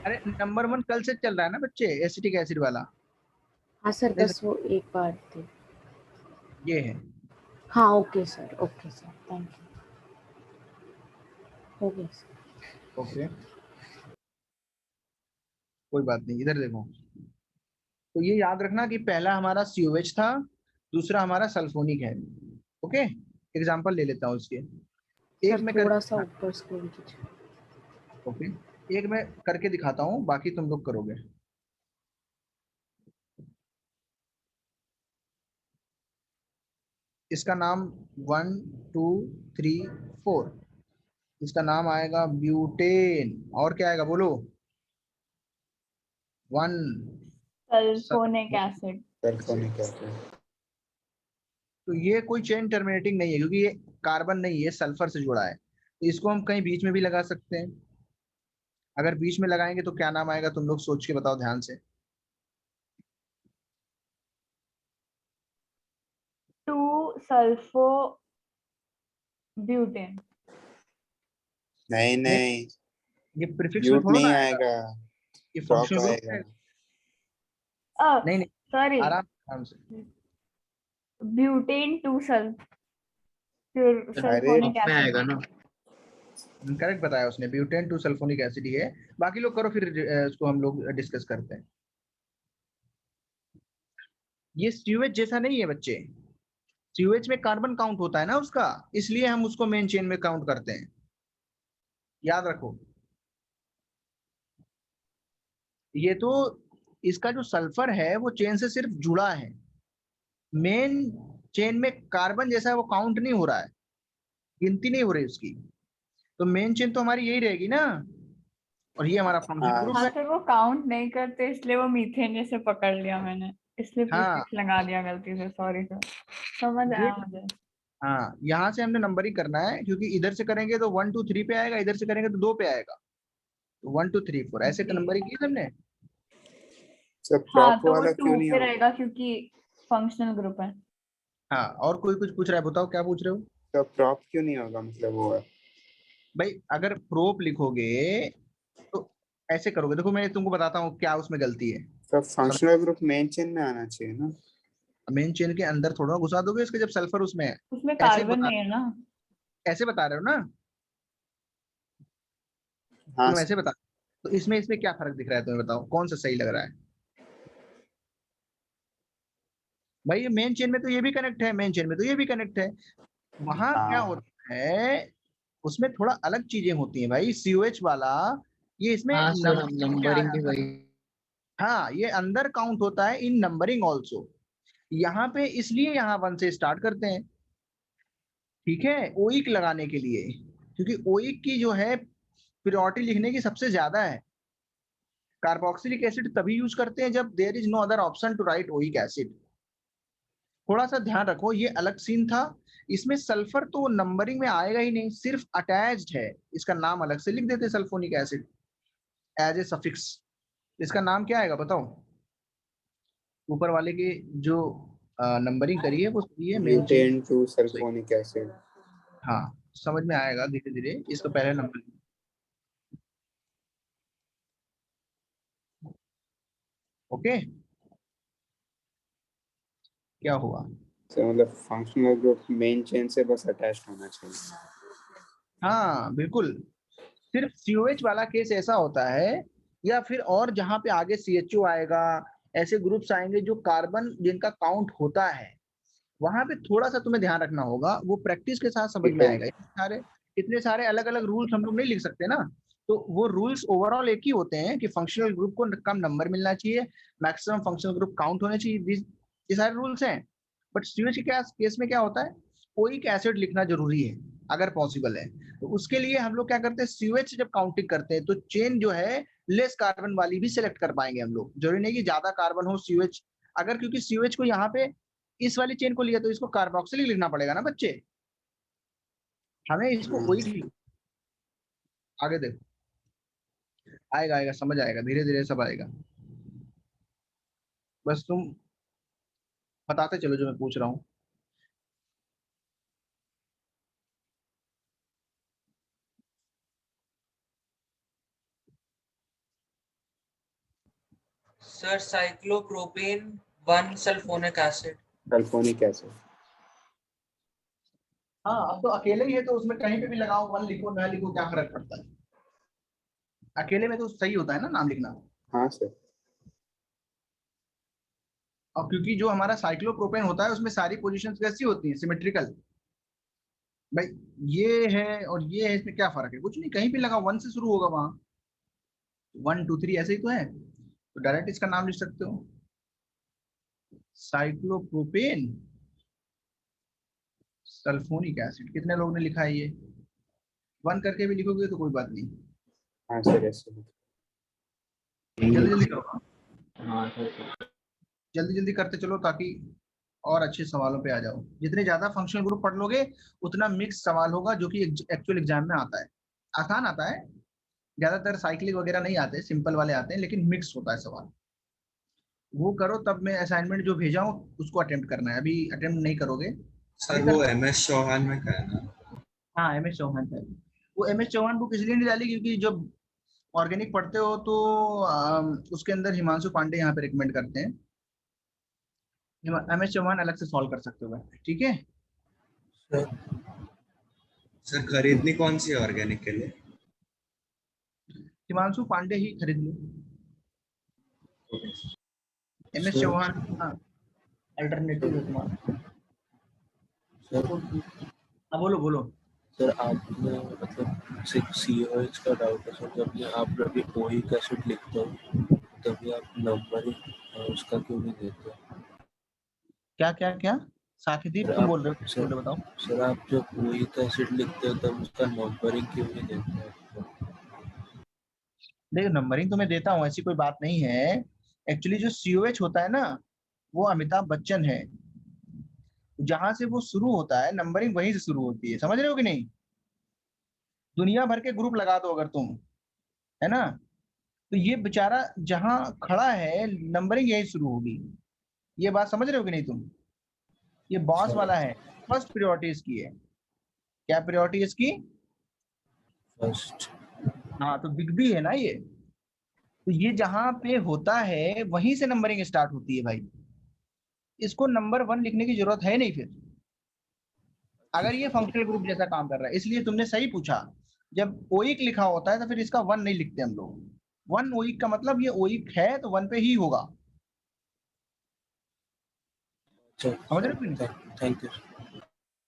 अरे नंबर 1 कल से चल रहा है ना बच्चे, एसिटिक एसिड वाला। हाँ सर बस वो एक बार थी। ये है। हाँ ओके सर थैंक यू। हो गया सर। ओके, कोई बात नहीं, इधर देखो। तो ये याद रखना कि पहला हमारा COH था, दूसरा हमारा सल्फोनिक है। ओके, एग्जांपल ले लेता हूँ उसके। एक सर में थोड़ा करके, सा ऊपर स्क्रॉल कीजिए। ओके, एक मैं करके दिखाता हूँ, बाकी तुम लोग करोगे। इसका नाम 1 2 3 4, इसका नाम आएगा ब्यूटेन। और क्या आएगा बोलो? 1 सल्फोनिक एसिड। Sulphonic acid. तो ये कोई चेन टर्मिनेटिंग नहीं है क्योंकि ये कार्बन नहीं है, सल्फर से जुड़ा है, तो इसको हम कहीं बीच में भी लगा सकते हैं। अगर बीच में लगाएंगे तो क्या नाम आएगा? तुम लोग सोच के बताओ ध्यान से। 2 सल्फो ब्यूटेन। नहीं ये प्रीफिक्स में ब्यूट थोड़ा ना नहीं आएगा, आएगा, ये प्रॉप फंक्शनल ग्रुप आएगा। है। नहीं, सॉरी, आराम से। ब्यूटेन 2 अरे सल्फोनिक में एसिड। आएगा ना, करेक्ट बताया उसने, ब्यूटेन 2 सल्फोनिक एसिड ही है। बाकी लोग करो, फिर उसको हम लोग डिस्कस करते हैं। ये COH जैसा नहीं है बच्चे। COH में कार्बन काउंट होता है ना उसका, इसलिए हम उसको मेन चेन में काउंट करते हैं, याद रखो। ये तो इसका जो सल्फर है वो चेन से सिर्फ जुड़ा है, मेन चेन में कार्बन जैसा है वो काउंट नहीं हो रहा है, गिनती नहीं हो रही उसकी। तो मेन चेन तो हमारी यही रहेगी ना, और ये हमारा फंक्शन ग्रुप हाँ है। सर, वो काउंट नहीं करते इसलिए वो मीथेन जैसे पकड़ लिया मैंने, इसलिए हाँ प्रीफिक्स लगा दिया गलती से, सॉरी सर। समझ ये आया मुझे। हाँ, यहाँ से हमने नंबरिंग करना है, क्योंकि इधर से करेंगे तो 1 2 3 पे आएगा, इधर से करेंगे तो 2 पे आएगा। 1 2 3 4 ऐसे जी। नंबरिंग की हमने। सर हाँ प्रॉप तो वो वाला 2 क्यों नहीं पे होगा? रहेगा क्योंकि फंक्शनल ग्रुप है। हाँ, और कोई कुछ पूछ रहा है, बताओ क्या पूछ रहे हो सर प्रॉप क्यों नहीं होगा, मतलब वो है। भाई। अगर प्रोप लिखोगे तो ऐसे करोगे, देखो मैं तुमको बताता हूँ क्या उसमें गलती है। Sir functional group main chain में आना चाहिए ना। मेन चेन के अंदर थोड़ा घुसा दोगे इसके, जब सल्फर उसमें है। उसमें ऐसे कार्बन नहीं है ना। ऐसे बता रहे हो ना हाँ तुम, ऐसे सर। बता। तो इसमें इसमें क्या फर्क दिख रहा है, तुम्हें बताओ कौन सा सही लग रहा है भाई। ये मेन चेन में तो ये भी कनेक्ट है, मेन चेन में तो ये भी कनेक्ट है। वहां क्या हाँ होता है, उसमें थोड़ा अलग चीजें होती हैं भाई। COH वाला ये इसमें हाँ सर, हम नंबरिंग में आ नंबरिंग भी जाता वही। है। हाँ, ये अंदर काउंट होता है इन नंबरिंग ऑल्सो। यहाँ पे इसलिए यहाँ 1 से स्टार्ट करते हैं, ठीक है, ओइक लगाने के लिए, क्योंकि ओइक की जो है प्योरिटी लिखने की सबसे ज्यादा है। कार्बोक्सिलिक एसिड तभी यूज करते हैं जब there is no other option to write oic acid. थोड़ा सा ध्यान रखो, ये अलग सीन था। इसमें सल्फर तो नंबरिंग में आएगा ही नहीं, सिर्फ अटैच्ड है, इसका नाम अलग से लिख देते sulphonic acid as a suffix. इसका नाम क्या आएगा बताओ, ऊपर वाले की जो नंबरिंग करी है वो सही है, मेन चेन ब्यूटेन टू सही। Sulphonic acid. हाँ, समझ में आएगा धीरे धीरे, इसका पहले नंबर। ओके, क्या हुआ? सर मतलब फंक्शनल ग्रुप मेन चेन से बस अटैच होना चाहिए। हाँ बिल्कुल, सिर्फ COH वाला केस ऐसा होता है, या फिर और जहां पे आगे CHO आएगा, ऐसे ग्रुप्स आएंगे जो कार्बन जिनका काउंट होता है, वहां पे थोड़ा सा तुम्हें ध्यान रखना होगा, वो प्रैक्टिस के साथ समझ में कीटोन। आएगा। इतने सारे अलग अलग रूल्स हम लोग नहीं लिख सकते ना, तो वो रूल्स ओवरऑल एक ही होते हैं कि फंक्शनल ग्रुप को कम नंबर मिलना चाहिए, मैक्सिमम फंक्शनल ग्रुप काउंट होने चाहिए, ये सारे रूल्स हैं। बट COH के केस में क्या होता है, ओइक एसिड लिखना जरूरी है अगर पॉसिबल है। तो उसके लिए हम लोग क्या करते हैं, COH जब काउंटिंग करते हैं तो चेन जो है लेस कार्बन वाली भी सिलेक्ट कर पाएंगे हम लोग, जरूरी नहीं कि ज्यादा कार्बन हो COH। अगर क्योंकि COH को यहाँ पे इस वाली चेन को लिया तो इसको कार्बोक्सिलिक लिखना पड़ेगा ना बच्चे, हमें इसको ओइक। आगे देखो, आएगा आएगा, समझ आएगा, धीरे धीरे सब आएगा। बस तुम बताते चलो जो मैं पूछ रहा हूँ। Sir cyclopropane 1 sulphonic acid. Sulphonic acid. हाँ, अब तो अकेले ही है तो उसमें कहीं पे भी लगाओ, 1 लिखो ना लिखो क्या फर्क पड़ता है, अकेले में तो सही होता है ना नाम लिखना। हाँ सर। और क्योंकि जो हमारा साइक्लोप्रोपेन होता है उसमें सारी पोजीशंस कैसी होती हैं, सिमेट्रिकल। भाई ये है और ये है, इसमें क्या फर्क है, कुछ नहीं, कहीं भी लगाओ 1 से शुरू होगा वहां, 1 2 3 ऐसे ही तो है, तो डायरेक्ट इसका नाम लिख सकते हो, साइक्लोप्रोपेन सल्फोनिक एसिड। कितने लोगों ने लिखा है ये, 1 करके भी लिखोगे तो कोई बात नहीं, हाँ सर ऐसे। जल्दी जल्दी करो, हाँ सर। जल्दी जल्दी करते चलो ताकि और अच्छे सवालों पे आ जाओ। जितने ज्यादा फंक्शनल ग्रुप पढ़ लोगे उतना मिक्स सवाल होगा, जो कि एक्चुअल एग्जाम में आता है, आसान आता है। ज्यादातर साइक्लिक वगैरह नहीं आते, सिंपल वाले आते हैं, लेकिन मिक्स होता है सवाल। वो करो, तब मैं असाइनमेंट जो भेजा हूँ उसको अटेम्प्ट करना है, अभी अटेम्प्ट नहीं करोगे सर अभी वो कर। MS चौहान में का है ना? हाँ, MS चौहान है। वो MS चौहान बुक इसलिए नहीं डाली क्योंकि जब ऑर्गेनिक पढ़ते हो तो उसके अंदर हिमांशु पांडे यहाँ पे रिकमेंड करते हैं, MS चौहान अलग से सॉल्व कर सकते हो, ठीक है। सर खरीदनी कौन सी है ऑर्गेनिक के लिए? हिमांशु पांडे ही खरीद लो, MS चौहान। हाँ, अल्टरनेटिव है तुम्हारा। सर हाँ बोलो बोलो। सर आपने मतलब COH का डाउट है सर, जब आप अभी OIC एसिड लिखते हो तभी आप नंबरिंग उसका क्यों नहीं देते हो? क्या क्या क्या साकिदीप सर तुम आप बोल रहे हो, सर बोलो बताओ। सर आप जब OIC एसिड लिखते हो तब उसका नंबरिंग क्यों नहीं देते हो? देखो नंबरिंग तो मैं देता हूँ, ऐसी कोई बात नहीं है। एक्चुअली जो COH होता है ना, वो अमिताभ बच्चन है, जहां से वो शुरू होता है नंबरिंग वहीं से शुरू होती है, समझ रहे हो कि नहीं। दुनिया भर के ग्रुप लगा दो अगर तुम, है ना, तो ये बेचारा जहां खड़ा है नंबरिंग यही शुरू होगी। ये बात समझ रहे हो कि नहीं तुम। ये बॉस वाला है, फर्स्ट प्रायोरिटी इसकी है। क्या प्रायोरिटी इसकी? फर्स्ट। हाँ तो बिग बी है ना ये। तो ये जहां पे होता है वहीं से नंबरिंग स्टार्ट होती है भाई। इसको नंबर 1 लिखने की जरूरत है नहीं फिर, अगर ये फंक्शनल ग्रुप जैसा काम कर रहा है। इसलिए तुमने सही पूछा, जब ओइक लिखा होता है तो फिर इसका 1 नहीं लिखते हम लोग। 1 ओइक का मतलब ये ओइक है तो 1 पे ही होगा, समझ रहे हो कि नहीं? Thank you.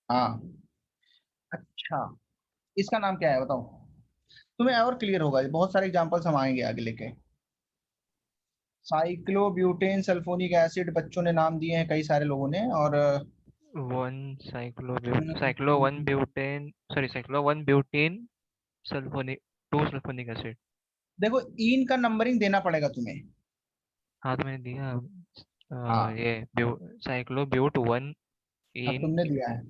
हाँ अच्छा, इसका नाम क्या है बताओ, तुम्हें और क्लियर होगा। बहुत सारे एग्जांपल्स हम आएंगे आगे लेके। साइक्लोब्यूटेन सल्फोनिक एसिड बच्चों ने नाम दिए हैं कई सारे लोगों ने, और cyclo 1 butane cyclo 1 butane sulphonic 2 sulphonic acid. देखो इन का नंबरिंग देना पड़ेगा तुम्हें। हाँ तो मैंने दिया। हाँ ये साइक्लो ब्यूट 1 हाँ इन तुमने दिया है।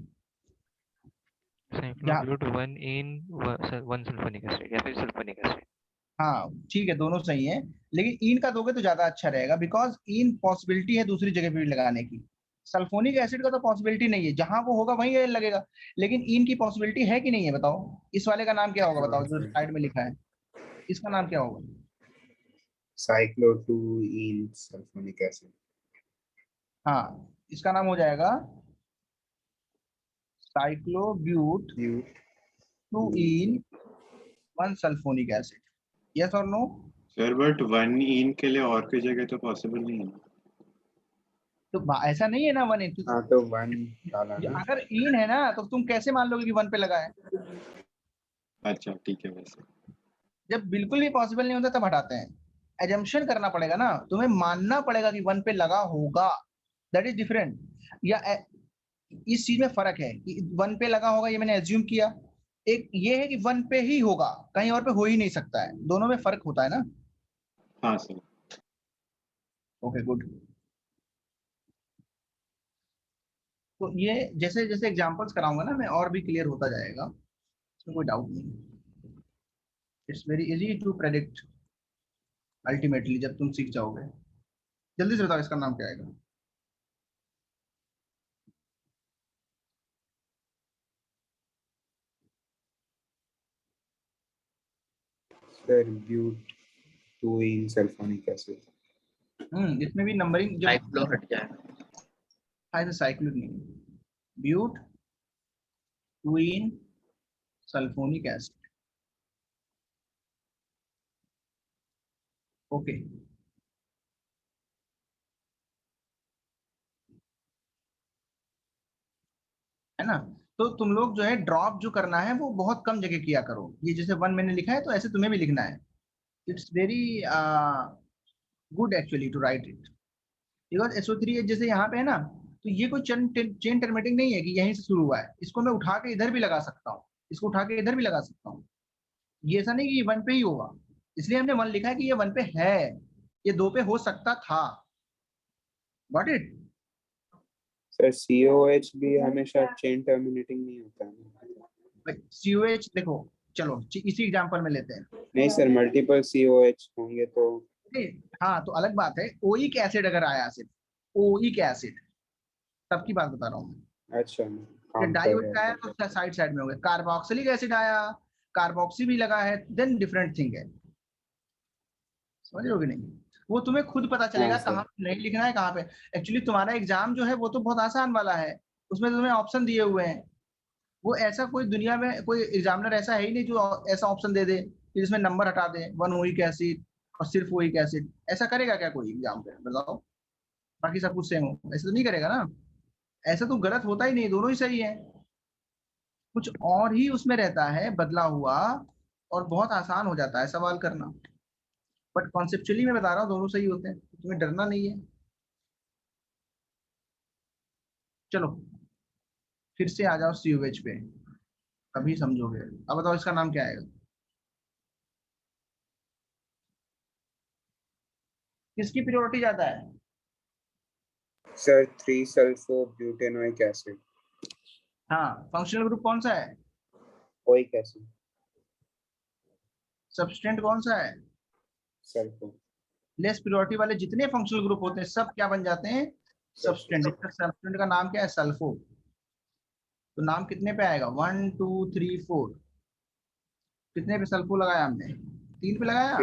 साइक्लो जहाँ ब्यूट 1 इन 1 सल्फोनिक एसिड या फिर सल्फोनिक एसिड। हाँ ठीक है, दोनों सही है, लेकिन इन का दोगे तो ज्यादा अच्छा रहेगा, बिकॉज इन पॉसिबिलिटी है दूसरी जगह पे भी लगाने की। सल्फोनिक एसिड का तो पॉसिबिलिटी नहीं है, जहां वो होगा वहीं ये लगेगा। लेकिन इन की पॉसिबिलिटी है कि नहीं है बताओ। इस वाले का नाम क्या होगा बताओ, जो साइड में लिखा है, इसका नाम क्या होगा? Cyclo 2 ene sulphonic acid. हाँ इसका नाम हो जाएगा साइक्लोब्यूट 2 इन 1 सल्फोनिक एसिड। यस और नो? सर बट 1 इन के लिए और कोई जगह तो पॉसिबल नहीं है। तो ऐसा नहीं है ना 1 इन, हाँ तो 1 डाला ना। अगर इन है ना तो तुम कैसे मान लोगे कि 1 पे लगा है? अच्छा ठीक है वैसे। जब बिल्कुल भी पॉसिबल नहीं होता तब हटाते हैं। एजम्पशन करना पड़ेगा ना, तुम्हें मानना पड़ेगा कि 1 पे लगा होगा, दैट इज डिफरेंट। या इस चीज में फर्क है कि 1 पे लगा होगा ये मैंने एज्यूम किया, एक ये है कि 1 पे ही होगा, कहीं और पे हो ही नहीं सकता है, दोनों में फर्क होता है ना। हाँ सर। Okay good. तो ये जैसे जैसे एग्जांपल्स कराऊंगा ना मैं, और भी क्लियर होता जाएगा, इसमें कोई डाउट नहीं। It's very easy to predict ultimately, जब तुम सीख जाओगे। जल्दी से बताओ इसका नाम क्या आएगा? Sir but 2 ene sulphonic acid. इसमें भी नंबरिंग जब साइक्लो हट जाएगा। साइक्लिक नहीं, but 2 ene sulphonic acid. Okay है ना। तो तुम लोग जो है ड्रॉप जो करना है वो बहुत कम जगह किया करो। ये जैसे 1 मैंने लिखा है तो ऐसे तुम्हें भी लिखना है। It's very good actually to write it, because SO3 जैसे यहाँ पे है ना, तो ये कोई चेन टर्मिनेटिंग नहीं है कि यहीं से शुरू हुआ है। इसको मैं उठा के इधर भी लगा सकता हूँ, इसको उठा के इधर भी लगा सकता हूँ। ये ऐसा नहीं कि ये 1 पे ही होगा, इसलिए हमने 1 लिखा है कि ये 1 पे है, ये 2 पे हो सकता था। Got it? सर COH भी हमेशा चेन टर्मिनेटिंग नहीं होता है। COH देखो, चलो इसी एग्जांपल में लेते हैं। नहीं सर, मल्टीपल COH होंगे तो। हाँ तो अलग बात है, ओइक एसिड अगर आया सिर्फ ओइक एसिड, तब की बात बता रहा हूँ मैं। अच्छा डाइओइक आया तो साइड साइड में हो गया। कार्बोक्सिलिक एसिड आया, कार्बोक्सी भी लगा है, देन डिफरेंट थिंग है, समझ रहे हो कि नहीं? वो तुम्हें खुद पता चलेगा कहाँ पे नहीं लिखना है, कहाँ पे। एक्चुअली तुम्हारा एग्जाम जो है वो तो बहुत आसान वाला है, उसमें तुम्हें ऑप्शन दिए हुए हैं। वो ऐसा कोई दुनिया में कोई एग्जामिनर ऐसा है ही नहीं जो ऐसा ऑप्शन दे दे कि जिसमें नंबर हटा दे 1 ओइक एसिड और सिर्फ ओइक एसिड। ऐसा करेगा क्या कोई एग्जाम पे, बताओ? बाकी सब कुछ सेम हो, ऐसे तो नहीं करेगा ना, ऐसा तो गलत होता ही नहीं, दोनों ही सही है। कुछ और ही उसमें रहता है बदला हुआ, और बहुत आसान हो जाता है सवाल करना, बट कॉन्सेप्चुअली मैं बता रहा हूँ दोनों सही होते हैं, तुम्हें डरना नहीं है। चलो फिर से आ जाओ COH पे, कभी समझोगे। अब बताओ इसका नाम क्या आएगा, किसकी प्रियोरिटी ज्यादा है? Sir three sulfo butanoic acid. हाँ, फंक्शनल ग्रुप कौन सा है? Oic acid. सब्सटेंट कौन सा है? सल्फो। लेस प्रियोरिटी वाले जितने फंक्शनल ग्रुप होते हैं सब क्या बन जाते हैं? सब्सटेंट। इसका सब्सटेंट का नाम क्या है? सल्फो। तो नाम कितने पे आएगा? 1 2 3 4। कितने पे सल्फो लगाया हमने? 3 पे लगाया।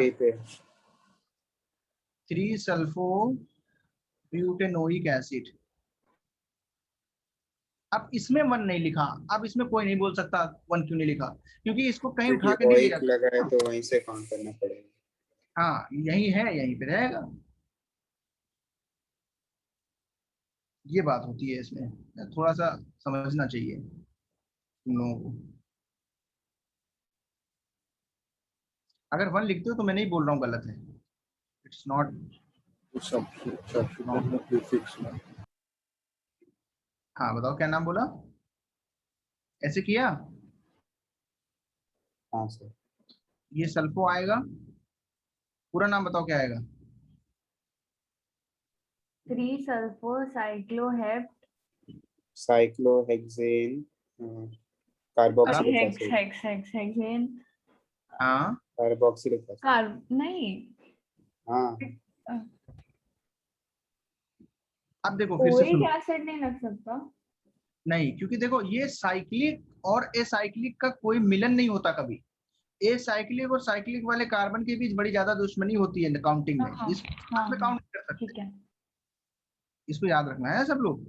3-सल्फो ब्यूटेनोइक एसिड। अब इसमें 1 नहीं लिखा, अब इसमें कोई नहीं बोल सकता 1 क्यों नहीं लिखा, क्योंकि इसको कहीं उठा के नहीं ले ओइक लगा है जाता। तो वहीं से काउंट करना पड़ेगा। हाँ यही है, यहीं पे रहेगा। ये बात होती है इसमें, थोड़ा सा समझना चाहिए तुम लोगों को। अगर 1 लिखते हो तो मैं नहीं बोल रहा हूँ गलत है, इट्स नॉट। सब्स्टिट्यूट में प्रीफिक्स में। हाँ बताओ क्या नाम बोला, ऐसे किया। हाँ सर। ये सल्फो आएगा, पूरा नाम बताओ क्या आएगा? Three sulfo cyclohept cyclohexane carboxylic hex acid. Hex hex hexane हाँ कार्बोक्सिलिक एसिड। नहीं, हाँ अब देखो फिर से ओइक सुनो। एसिड नहीं लग सकता। नहीं, क्योंकि देखो ये साइक्लिक और एसाइक्लिक का कोई मिलन नहीं होता कभी। एसाइक्लिक और साइक्लिक वाले कार्बन के बीच बड़ी ज्यादा दुश्मनी होती है काउंटिंग में, हाँ इसमें काउंट कर सकते ठीक है हैं। इसको याद रखना है सब लोग।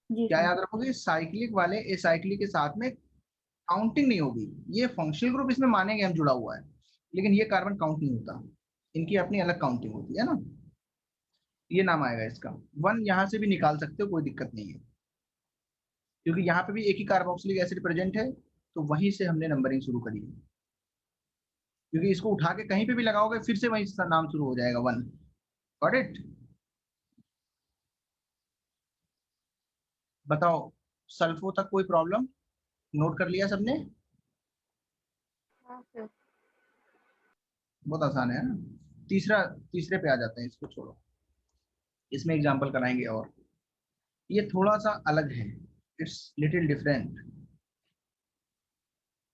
जी क्या सर। याद रखोगे? साइक्लिक वाले एसाइक्लिक के साथ में काउंटिंग नहीं होगी। ये फंक्शनल ग्रुप इसमें मानेंगे हम जुड़ा हुआ है, लेकिन ये कार्बन काउंट नहीं होता, इनकी अपनी अलग काउंटिंग होती है ना। ये नाम आएगा इसका। 1 यहाँ से भी निकाल सकते हो, कोई दिक्कत नहीं है, क्योंकि यहाँ पे भी एक ही कार्बोक्सिलिक एसिड प्रेजेंट है, तो वहीं से हमने नंबरिंग शुरू करी है। क्योंकि इसको उठा के कहीं पे भी लगाओगे फिर से वहीं से नाम शुरू हो जाएगा 1। Got it? बताओ सल्फो तक कोई प्रॉब्लम? नोट कर लिया सबने? हाँ सर। बहुत आसान है ना। तीसरे पे आ जाते हैं, इसको छोड़ो, इसमें एग्जांपल कराएंगे। और ये थोड़ा सा अलग है, इट्स लिटिल डिफरेंट।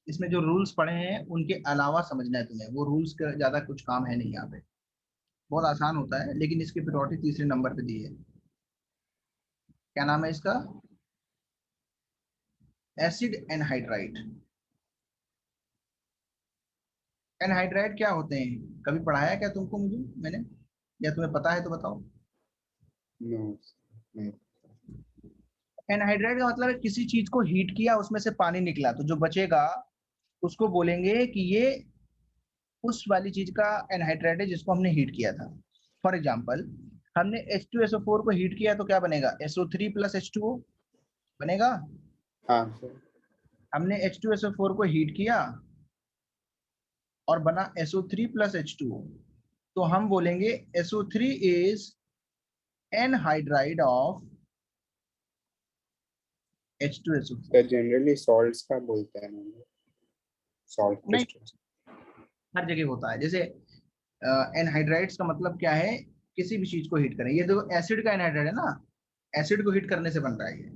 इसमें जो रूल्स पढ़े हैं उनके अलावा समझना है तुम्हें, वो रूल्स का ज्यादा कुछ काम है नहीं यहाँ पे, बहुत आसान होता है, लेकिन इसकी प्रायोरिटी तीसरे नंबर पे दी है। क्या नाम है इसका? Acid anhydride. एनहाइड्राइड क्या होते हैं, कभी पढ़ाया क्या तुमको? मैंने, या तुम्हें पता है तो बताओ। नो। एनहाइड्राइड का मतलब है किसी चीज को हीट किया, उसमें से पानी निकला, तो जो बचेगा उसको बोलेंगे कि ये उस वाली चीज का एनहाइड्राइड है जिसको हमने हीट किया था। फॉर एग्जाम्पल, हमने H2SO4 को हीट किया तो क्या बनेगा? SO3 + H2O बनेगा। हाँ सर। हमने H2SO4 को हीट किया और बना SO3 + H2O, तो हम बोलेंगे SO3 is anhydride of H2SO4। Sir generally salts का बोलते हैं ना, सॉल्ट नहीं, क्रिस्टल्स। हर जगह होता है। जैसे एनहाइड्राइड्स का मतलब क्या है? किसी भी चीज को हीट करें। ये देखो एसिड का एनहाइड्राइड है ना, एसिड को हीट करने से बन रहा है ये,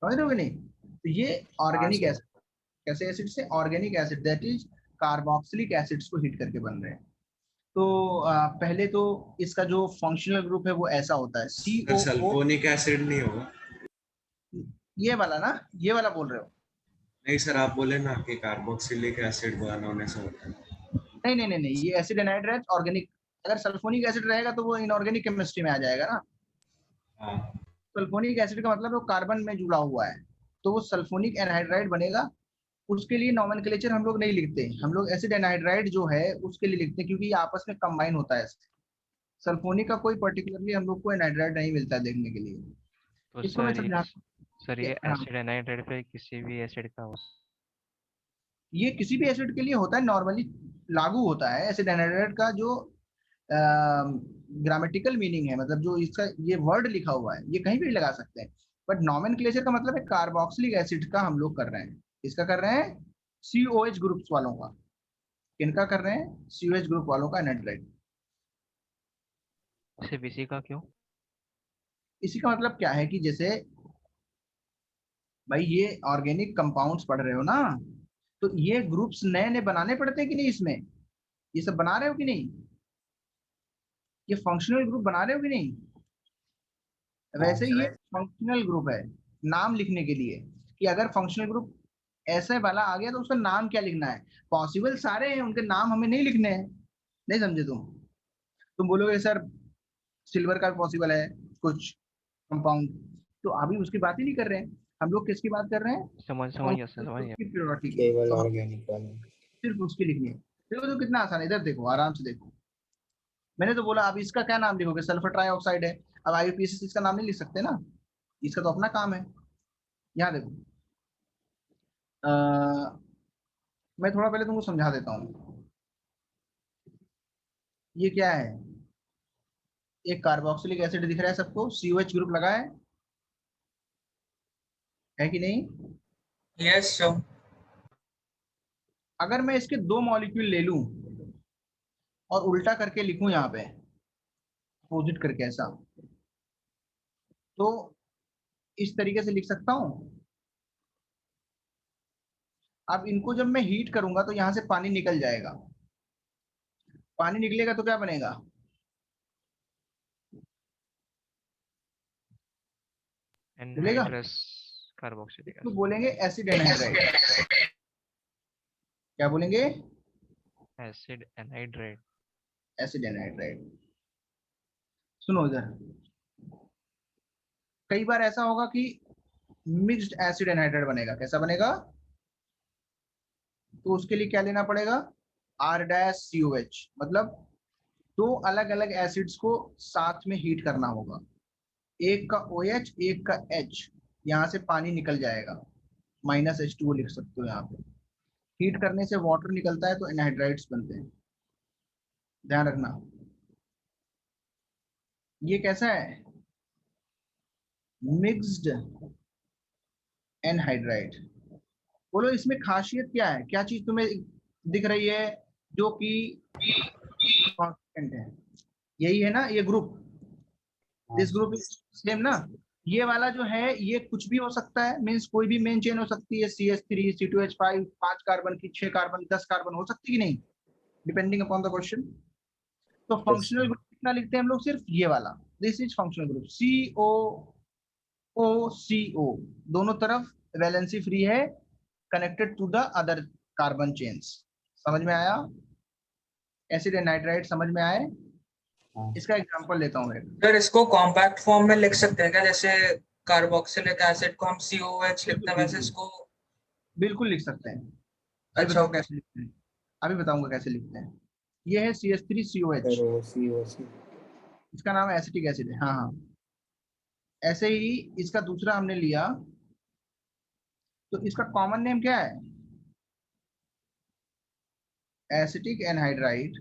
समझ रहे हो कि नहीं? तो ये हाँ ऑर्गेनिक सर। एसिड, कैसे एसिड से? Organic acid, that is carboxylic acids को हीट करके बन रहे हैं। तो पहले तो इसका जो फंक्शनल ग्रुप है वो ऐसा होता है सर COO। सल्फोनिक एसिड नहीं होगा? ये वाला ना, ये वाला बोल रहे हो? नहीं सर, आप बोले ना कि कार्बोक्सिलिक एसिड बनाने से होता है। नहीं नहीं नहीं नहीं, ये एसिड एनहाइड्राइड ऑर्गेनिक। अगर सल्फोनिक एसिड रहेगा तो वो इनऑर्गेनिक केमिस्ट्री में आ जाएगा ना। हाँ। सल्फोनिक एसिड का मतलब वो कार्बन में जुड़ा हुआ है, तो वो सल्फोनिक एनहाइड्राइड बनेगा। उसके लिए नॉमेनक्लेचर हम लोग नहीं लिखते, हम लोग एसिड एनहाइड्राइड जो है उसके लिए लिखते हैं, क्योंकि ये आपस में कंबाइन होता है सल्फोनिक का कोई पर्टिकुलरली हम लोग को एनहाइड्राइड नहीं मिलता है देखने के लिए। तो इसको मैं सर समझा ये हाँ, एसिड एनाहाइड्राइड पे किसी भी एसिड का हो। ये किसी भी एसिड के लिए होता है, नॉर्मली लागू होता है। एसिड एनहाइड्राइड का जो ग्रामेटिकल मीनिंग है, मतलब जो इसका ये वर्ड लिखा हुआ है, ये कहीं भी लगा सकते हैं, बट नॉमेनक्लेचर का मतलब है कार्बोक्सिलिक एसिड का हम लोग कर रहे हैं। इसका कर रहे हैं COH ग्रुप्स वालों का। किनका कर रहे हैं? COH ग्रुप वालों का एनहाइड्राइड। सिर्फ इसी का क्यों? इसी का मतलब क्या है कि जैसे भाई ये ऑर्गेनिक कंपाउंड्स पढ़ रहे हो ना, तो ये ग्रुप्स नए नए बनाने पड़ते हैं कि नहीं? इसमें ये सब बना रहे हो कि नहीं? ये फंक्शनल ग्रुप बना रहे हो कि नहीं? वैसे ही ये फंक्शनल ग्रुप है नाम लिखने के लिए, कि अगर फंक्शनल ग्रुप ऐसे वाला आ गया तो उसका नाम क्या लिखना है। पॉसिबल सारे हैं, उनके नाम हमें नहीं लिखने हैं। नहीं समझे तुम बोलोगे सर सिल्वर का भी पॉसिबल है कुछ कंपाउंड, तो अभी उसकी बात ही नहीं कर रहे हैं हम लोग। किसकी बात कर रहे हैं? समझ गया सर, समझ गया। प्योरिटी की, केवल तो हम ऑर्गेनिक वाले। सिर्फ उसकी लिखनी है। देखो तो कितना आसान है, इधर देखो, आराम से देखो। मैंने तो बोला अब इसका क्या नाम लिखोगे? सल्फर ट्राइऑक्साइड है। अब IUPAC इसका नाम नहीं लिख सकते ना, इसका तो अपना काम है। यहाँ देखो, मैं थोड़ा पहले तुमको समझा देता हूँ। ये क्या है? एक कार्बोक्सिलिक एसिड दिख रहा है सबको, COH ग्रुप लगा है कि नहीं? Yes sir. अगर मैं इसके 2 मॉलिक्यूल ले लूं और उल्टा करके लिखूं यहाँ पे, अपोजिट करके ऐसा, तो इस तरीके से लिख सकता हूं। अब इनको जब मैं हीट करूंगा तो यहाँ से पानी निकल जाएगा। पानी निकलेगा तो क्या बनेगा? बोलेगा, एनहाइड्रस कार्बोक्सिलिक इसको एसिड। बोलेंगे एसिड एनहाइड्राइड। क्या बोलेंगे? Acid anhydride. Acid anhydride. सुनो इधर, कई बार ऐसा होगा कि मिक्स्ड एसिड एनहाइड्राइड बनेगा। कैसा बनेगा? तो उसके लिए क्या लेना पड़ेगा? R-COH, मतलब 2 अलग अलग एसिड्स को साथ में हीट करना होगा। एक का OH, एक का H, यहाँ से पानी निकल जाएगा, -H2O लिख सकते हो यहाँ पे। हीट करने से वाटर निकलता है तो एनहाइड्राइड्स बनते हैं, ध्यान रखना। ये कैसा है? Mixed anhydride. बोलो इसमें खासियत क्या है? क्या चीज तुम्हें दिख रही है जो कि कांस्टेंट है? यही है ना ये group, this group is same ना। ये वाला जो है ये कुछ भी हो सकता है, मींस कोई भी मेन चेन हो सकती है, CH3 C2H5, 5 कार्बन की, 6 कार्बन, 10 कार्बन हो सकती है कि नहीं, डिपेंडिंग अपॉन द क्वेश्चन। तो फंक्शनल ग्रुप कितना लिखते हैं हम लोग? सिर्फ ये वाला, this is functional group. COOCO दोनों तरफ वैलेंसी फ्री है, connected to the other carbon chains. समझ में आया? एसिड एनहाइड्राइड समझ में आए? इसका एग्जांपल लेता हूँ मैं। सर इसको कॉम्पैक्ट फॉर्म में लिख सकते हैं क्या? जैसे कार्बोक्सिलिक एसिड को हम COH लिखते हैं, वैसे इसको बिल्कुल लिख सकते हैं। अभी अच्छा बताओ कैसे लिखते हैं, अभी बताऊंगा कैसे लिखते हैं। ये है CH3COH, इसका नाम एसिटिक एसिड है। हाँ हाँ, ऐसे ही इसका दूसरा हमने लिया, तो इसका कॉमन नेम क्या है? Acetic anhydride.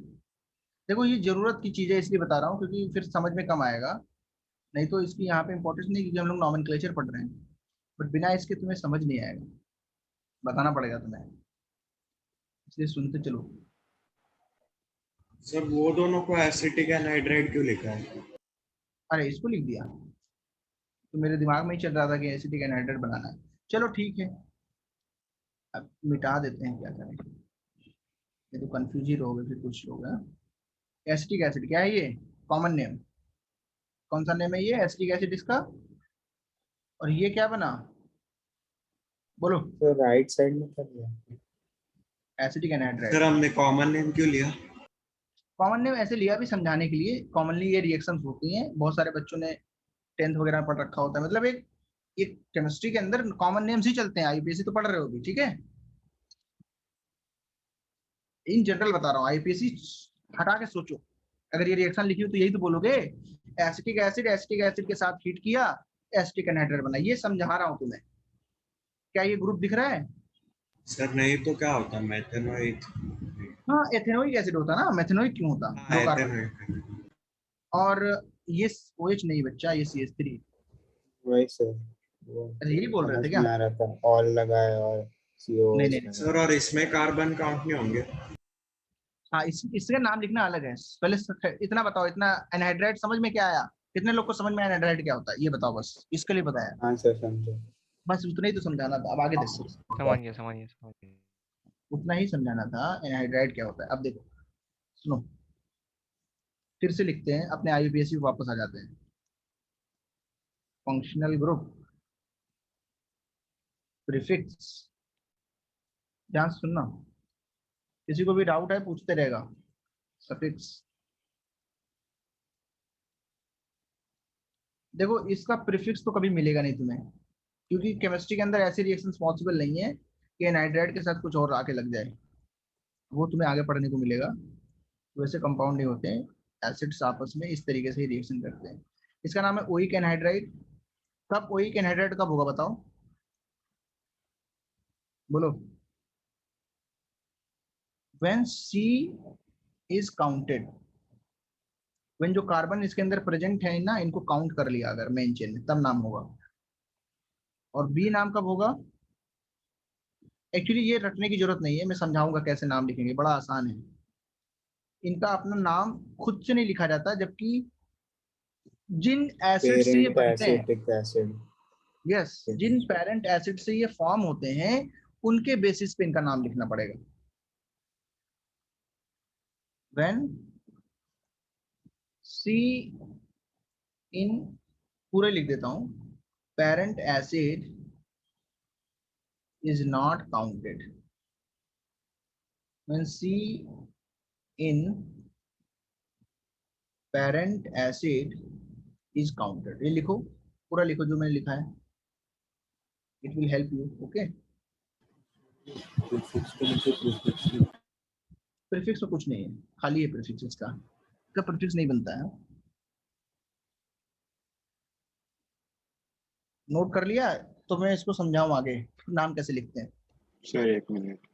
देखो ये जरूरत की चीज है इसलिए बता रहा हूँ, क्योंकि फिर समझ में कम आएगा। नहीं तो इसकी यहाँ पे इंपॉर्टेंस नहीं, क्योंकि हम लोग नॉमेनक्लेचर पढ़ रहे हैं, बट बिना इसके तुम्हें समझ नहीं आएगा, बताना पड़ेगा तुम्हें, इसलिए सुनते चलो। सर वो दोनों को एसिटिक एनहाइड्राइड क्यों लिखा है? अरे इसको लिख दिया, तो मेरे दिमाग में ही चल रहा था कि एसिटिक एनहाइड्राइड बनाना है। चलो ठीक है, अब मिटा देते हैं, क्या करें, ये तो कंफ्यूज ही रहोगे फिर कुछ लोग। एसिटिक एसिड क्या है? ये कॉमन नेम, कौन सा नेम है ये? एसिटिक एसिड इसका। और ये क्या बना? बोलो। तो राइट साइड में कर दिया एसिटिक एनहाइड्राइड। सर हमने कॉमन नेम क्यों लिया? कॉमन नेम ऐसे लिया भी समझाने के लिए, कॉमनली ये रिएक्शंस होती हैं, बहुत सारे बच्चों ने 10th वगैरह में पढ़ रखा होता है। मतलब एक केमिस्ट्री के अंदर कॉमन नेम्स ही चलते हैं। IUPAC तो पढ़ रहे हो भी, ठीक है? इन जनरल बता रहा हूँ, IUPAC हटा के सोचो, अगर ये रिएक्शन लिखी हो तो यही तो बोलोगे, एसिटिक एसिड के साथ हीट किया, एसिटिक एनहाइड्राइड बना। ये समझा रहा हूँ तुम्हें। क्या ये ग्रुप दिख रहा है? सर नहीं तो क्या होता, मेथेनोइक? हाँ, एथेनोइक एसिड होता ना, मेथेनोइक क्यों होता? हाँ, दो कार्बन। एथेनोइक। और ये OH नहीं बच्चा, ये CH3। वही सर, वो यही बोल रहे समझ थे क्या? में आ रहा था, ऑल लगा है और नहीं COOH नहीं। लगा सर और इसमें कार्बन काउंट नहीं होंगे? हाँ, इसका नाम लिखना अलग है। पहले इतना बताओ, इतना एनहाइड्राइड समझ में क्या आया? कितने लोग को समझ में एनहाइड्राइड क्या होता है ये बताओ, बस इसके लिए बताया। हाँ सर समझे। बस उतना ही तो समझाना था, अब आगे देखो। समझ गया समझ गया समझ गया। उतना ही समझाना था एनहाइड्राइड क्या होता है। अब देखो, सुनो, फिर से लिखते हैं, अपने IUPAC वापस आ जाते हैं। फंक्शनल ग्रुप, प्रीफिक्स, ध्यान से सुनना, किसी को भी डाउट है पूछते रहेगा। सफिक्स, देखो इसका प्रीफिक्स तो कभी मिलेगा नहीं तुम्हें, क्योंकि केमिस्ट्री के अंदर ऐसे रिएक्शंस पॉसिबल नहीं है कि एनहाइड्राइड के साथ कुछ और आके लग जाए। वो तुम्हें आगे पढ़ने को मिलेगा। वैसे कंपाउंड नहीं होते हैं, एसिड्स आपस में इस तरीके से ही रिएक्शन करते हैं। इसका नाम है ओइक एनहाइड्राइड। कब ओइक एनहाइड्राइड कब होगा बताओ, बोलो। When C is counted, when जो कार्बन इसके अंदर प्रेजेंट है ना, इनको काउंट कर लिया अगर मेन चेन में, तब नाम होगा। और B नाम कब होगा? एक्चुअली ये रटने की जरूरत नहीं है, मैं समझाऊंगा कैसे नाम लिखेंगे, बड़ा आसान है। इनका अपना नाम खुद से नहीं लिखा जाता, जबकि जिन एसिड से ये पेरेंट बनते हैं, एसिटिक एसिड। यस, जिन पेरेंट एसिड से ये फॉर्म होते हैं, उनके बेसिस पे इनका नाम लिखना पड़ेगा। व्हेन C इन, पूरे लिख देता हूं, parent acid is not counted, when C in parent acid is counted. ये लिखो, पूरा लिखो जो मैंने लिखा है, it will help you. Okay, prefix के नीचे प्रीफिक्स प्रीफिक्स में कुछ नहीं है, खाली है प्रीफिक्स। इसका प्रीफिक्स नहीं बनता है। नोट कर लिया? तो मैं इसको समझाऊं आगे नाम कैसे लिखते हैं। सर एक मिनट।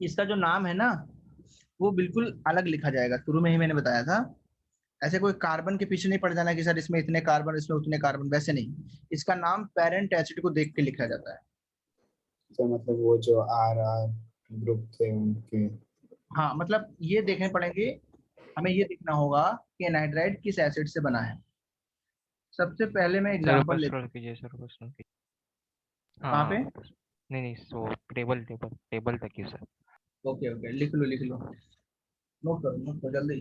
इसका जो नाम है ना, वो बिल्कुल अलग लिखा जाएगा। शुरू में ही मैंने बताया था, ऐसे कोई कार्बन के पीछे नहीं पड़ जाना कि सर इसमें इतने कार्बन, इसमें उतने कार्बन, वैसे नहीं। इसका नाम पेरेंट एसिड को देख के लिखा जाता है। तो मतलब वो जो RR ग्रुप थे उनके। हाँ, मतलब ये देखने पड़ेंगे, हमें ये देखना होगा कि एनहाइड्राइड किस एसिड से बना है। सबसे पहले मैं सर एग्जांपल ऊपर लेता स्क्रॉल कीजिए, सर ऊपर स्क्रॉल कीजिए। हूँ। कहाँ हाँ पे? ऊपर। नहीं नहीं, सो टेबल टेबल टेबल तक ही सर। ओके ओके, लिख लो लिख लो, नोट करो जल्दी।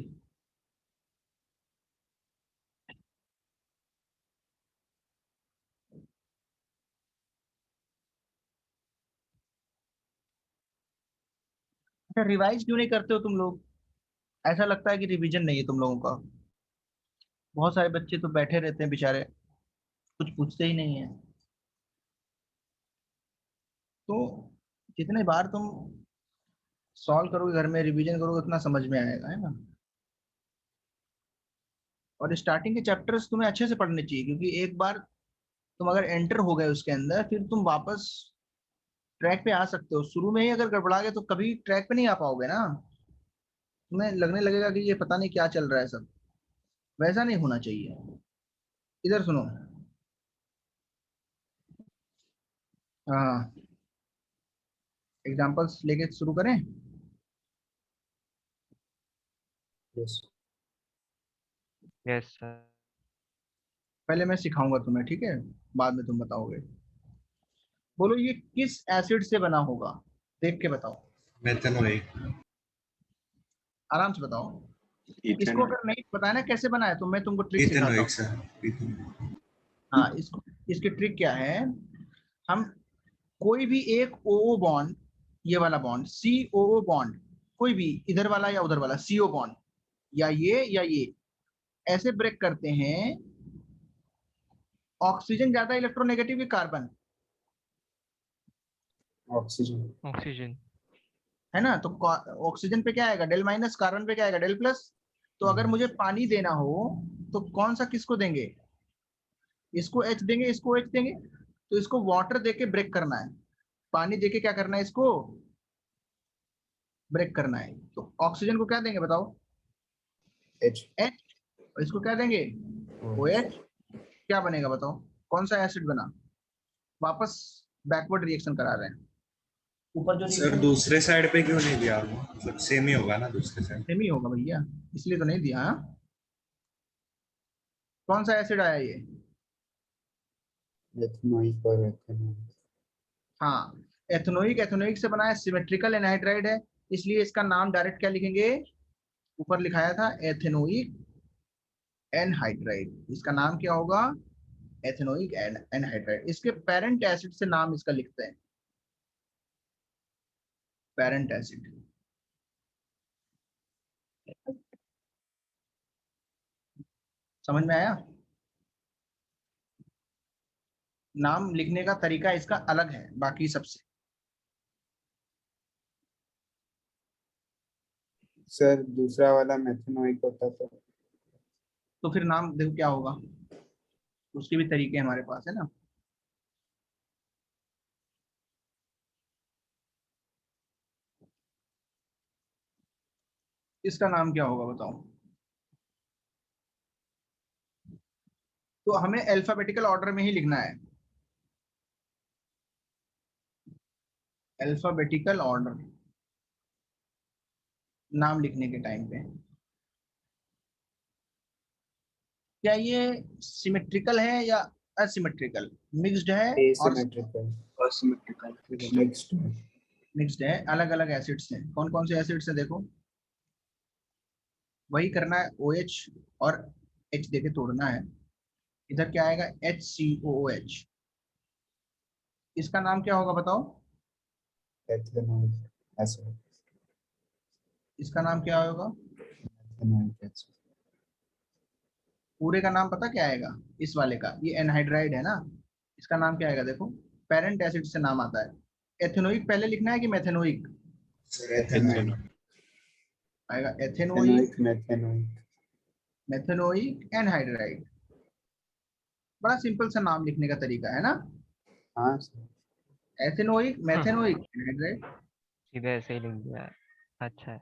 अच्छा, रिवाइज क्यों नहीं करते हो तुम लोग? ऐसा लगता है कि रिवीजन नहीं है तुम लोगों का। बहुत सारे बच्चे तो बैठे रहते हैं बेचारे, कुछ पूछते ही नहीं है। तो जितने बार तुम सॉल्व करोगे घर में, रिवीजन करोगे, उतना समझ में आएगा, है ना। और स्टार्टिंग के चैप्टर्स तुम्हें अच्छे से पढ़ने चाहिए, क्योंकि एक बार तुम अगर एंटर हो गए उसके अंदर, फिर तुम वापस ट्रैक पे आ सकते हो। शुरू में ही अगर गड़बड़ा गए तो कभी ट्रैक पे नहीं आ पाओगे ना। तुम्हें लगने लगेगा कि ये पता नहीं क्या चल रहा है सब। वैसा नहीं होना चाहिए। इधर सुनो, हाँ, एग्जांपल्स लेके शुरू करें। यस। Yes sir. पहले मैं सिखाऊंगा तुम्हें, ठीक है, बाद में तुम बताओगे। बोलो ये किस एसिड से बना होगा, देख के बताओ, मेथनोइक। आराम से बताओ। इसको इथेनॉल। अगर नहीं पता है ना कैसे बनाया तो मैं तुमको ट्रिक सिखाता इथेनोइक हूँ। Sir, ethanoic. हाँ, इसको इसकी ट्रिक क्या है, हम कोई भी एक ओ बॉन्ड, ये वाला बॉन्ड COO बॉन्ड, कोई भी इधर वाला या उधर वाला CO बॉन्ड, या ये ऐसे ब्रेक करते हैं। ऑक्सीजन ज्यादा इलेक्ट्रोनेगेटिव कि कार्बन, ऑक्सीजन। ऑक्सीजन। है ना? तो ऑक्सीजन पे क्या आएगा, डेल माइनस, कार्बन पे क्या आएगा, डेल प्लस। तो अगर मुझे पानी देना हो तो कौन सा किसको देंगे, इसको H देंगे, इसको H देंगे। तो इसको वाटर देके ब्रेक करना है, पानी देके क्या करना है, इसको ब्रेक करना है। तो ऑक्सीजन को क्या देंगे बताओ, H। और इसको क्या देंगे, OH। क्या बनेगा बताओ, कौन सा एसिड बना, वापस बैकवर्ड रिएक्शन करा रहे हैं। ऊपर जो सर दूसरे साइड पे क्यों नहीं दिया, मतलब सेम ही होगा ना दूसरे साइड। सेम ही होगा भैया, इसलिए तो नहीं दिया। हाँ? कौन सा एसिड आया ये, एथेनोइक और एथेनॉल। हाँ एथेनोइक, एथेनोइक से बना है, सिमेट्रिकल एनहाइड्राइड है, इसलिए इसका नाम डायरेक्ट क्या लिखेंगे, ऊपर लिखाया था एथेनोइक एनहाइड्राइड, इसका नाम क्या होगा, एथेनोइक एनहाइड्राइड। इसके पेरेंट एसिड से नाम इसका लिखते हैं, पेरेंट एसिड। समझ में आया? नाम लिखने का तरीका इसका अलग है बाकी सबसे। सर दूसरा वाला मेथेनोइक होता तो फिर नाम देखो क्या होगा, उसके भी तरीके हमारे पास है ना। इसका नाम क्या होगा बताओ, तो हमें अल्फाबेटिकल ऑर्डर में ही लिखना है, अल्फाबेटिकल ऑर्डर नाम लिखने के टाइम पे। क्या ये सिमेट्रिकल है या असिमेट्रिकल, मिक्स्ड है और एसिमेट्रिकल। असिमेट्रिकल। मिक्स्ड। मिक्स्ड है, अलग अलग एसिड्स हैं। कौन कौन से एसिड्स हैं देखो, वही करना है, OH और H देके तोड़ना है। इधर क्या आएगा, HCOOH। इसका नाम क्या होगा बताओ, एथेनोइक एसिड। इसका नाम क्या होगा, एथेनोइक एसिड। पूरे का नाम पता क्या आएगा इस वाले का, ये एनहाइड्राइड है ना, इसका नाम क्या आएगा देखो, पेरेंट एसिड से नाम आता है। एथेनोइक पहले लिखना है कि मेथेनोइक, सर एथेनॉइक। आएगा ethanoic, ethanoic methanoic. Methanoic anhydride. बड़ा सिंपल सा नाम लिखने का तरीका है ना, हाँ सर। Ethanoic, methanoic, anhydride. सीधे ऐसे ही लिख दिया है। अच्छा है।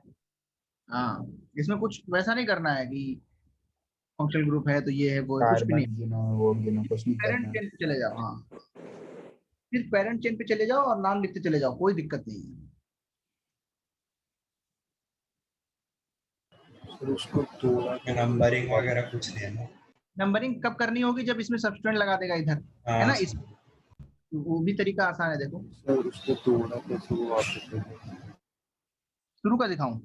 हाँ, इसमें कुछ वैसा नहीं करना है कि फंक्शनल ग्रुप है तो ये है वो है, कुछ भी नहीं। कार्बन गिनो वो गिनो कुछ नहीं पेरेंट करना। चेन पे चले जाओ, हाँ सिर्फ पेरेंट चेन पे चले जाओ और नाम लिखते चले जाओ, कोई दिक्कत नहीं है। सर उसको तोड़ा के नंबरिंग वगैरह कुछ नहीं है ना। नंबरिंग कब करनी होगी, जब इसमें सब्स्टिट्यूएंट लगा देगा इधर, है हाँ ना। इस वो भी तरीका आसान है, देखो सर उसको तोड़ा कैसे वो वापस दे दो। शुरू का दिखाऊं,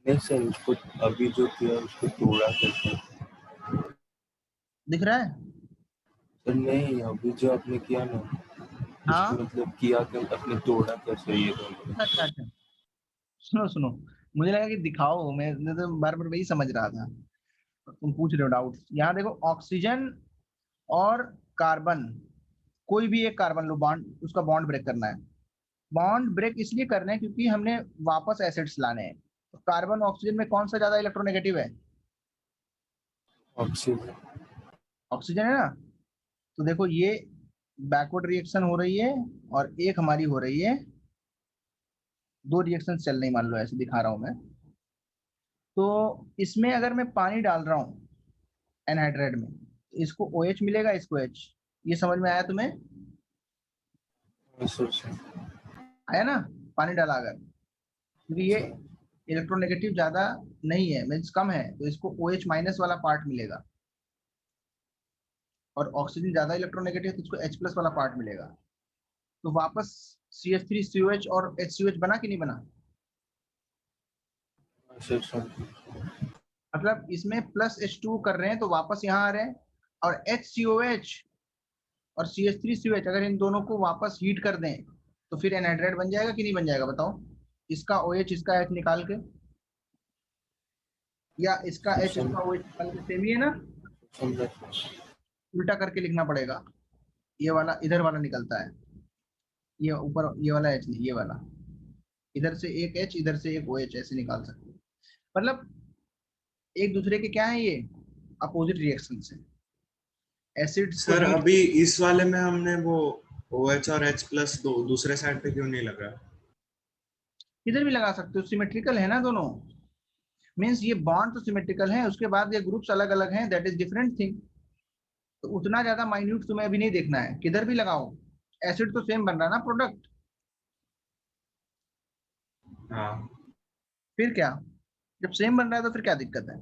नहीं सर उसको अभी जो किया उसको तोड़ा कैसे। दिख रहा है। सर नहीं अभी जो आपने किया ना हाँ उसको मतलब किया कि अपने तोड़ा कैसे ये दोनों। अच्छा अच्छा, सुनो सुनो, मुझे लगा कि दिखाओ, मैं तो बार बार वही समझ रहा था, तुम पूछ रहे हो डाउट। यहाँ देखो, ऑक्सीजन और कार्बन, कोई भी एक कार्बन लो, बॉन्ड, उसका बॉन्ड ब्रेक करना है। बॉन्ड ब्रेक इसलिए करना है क्योंकि हमने वापस एसिड्स लाने हैं। तो कार्बन ऑक्सीजन में कौन सा ज्यादा इलेक्ट्रोनेगेटिव है, ऑक्सीजन। ऑक्सीजन है ना। तो देखो ये बैकवर्ड रिएक्शन हो रही है और एक हमारी हो रही है, दो रिएक्शन चल रही, मान लो ऐसे दिखा रहा हूं मैं। तो इसमें अगर मैं पानी डाल रहा हूँ एनहाइड्राइड में, तो इसको OH मिलेगा, इसको H। ये समझ में आया तुम्हें, आया ना, पानी डाला अगर, क्योंकि ये इलेक्ट्रोनेगेटिव ज्यादा नहीं है, मीन्स कम है, तो इसको OH माइनस वाला पार्ट मिलेगा, और ऑक्सीजन ज्यादा इलेक्ट्रोनेगेटिव है तो इसको H प्लस वाला पार्ट मिलेगा। तो वापस CH3COH और HCOH बना कि नहीं बना? मतलब इसमें प्लस H2 कर रहे हैं तो वापस यहाँ आ रहे हैं, और HCOH और CH3COH अगर इन दोनों को वापस हीट कर दें तो फिर एनहाइड्राइड बन जाएगा कि नहीं बन जाएगा? बताओ। इसका OH इसका H निकाल के, या इसका H इसका OH निकाल के, सेम ही है ना? उल्टा करके लिखना पड़ेगा। ये वाला इधर वाला निकलता है, ये ऊपर ये वाला H नहीं, ये वाला इधर से एक H इधर से एक OH, ऐसे निकाल सकते हैं। मतलब एक दूसरे के क्या है, ये अपोजिट रिएक्शन है। एसिड सर अभी इस वाले में हमने वो OH और H प्लस दूसरे साइड पे क्यों नहीं लगा? इधर भी लगा सकते हो, सिमेट्रिकल है ना दोनों। मींस ये बॉन्ड तो सिमेट्रिकल है, उसके बाद ये ग्रुप्स अलग अलग हैं, दैट इज डिफरेंट थिंग। तो उतना ज्यादा माइन्यूट तुम्हें अभी नहीं देखना है, किधर भी लगाओ एसिड तो सेम बन रहा है ना प्रोडक्ट। हाँ। फिर क्या, जब सेम बन रहा है तो फिर क्या दिक्कत है?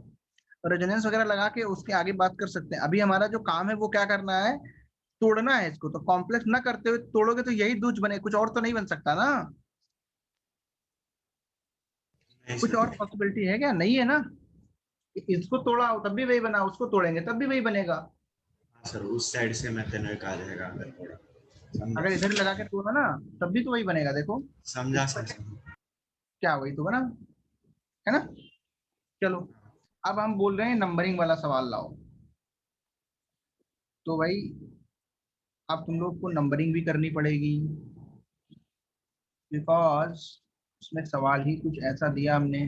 रेजोनेंस वगैरह लगा के उसके आगे बात कर सकते हैं। अभी हमारा जो काम है वो क्या करना है, तोड़ना है इसको। तो कॉम्प्लेक्स ना करते हुए तोड़ोगे तो यही दूज बने, कुछ और तो नहीं बन सकता ना। कुछ और पॉसिबिलिटी है क्या? नहीं है ना। इसको तोड़ा तब भी वही बना, उसको तोड़ेंगे तब भी वही बनेगा। सर उस साइड से मेथेनॉइक आ जाएगा अंदर थोड़ा। अगर इधर लगा के तोड़ा ना तब भी तो वही बनेगा। देखो समझा सर। क्या वही तो बना है ना। चलो अब हम बोल रहे हैं नंबरिंग वाला सवाल लाओ। तो भाई अब तुम लोग को नंबरिंग भी करनी पड़ेगी, बिकॉज उसमें सवाल ही कुछ ऐसा दिया हमने।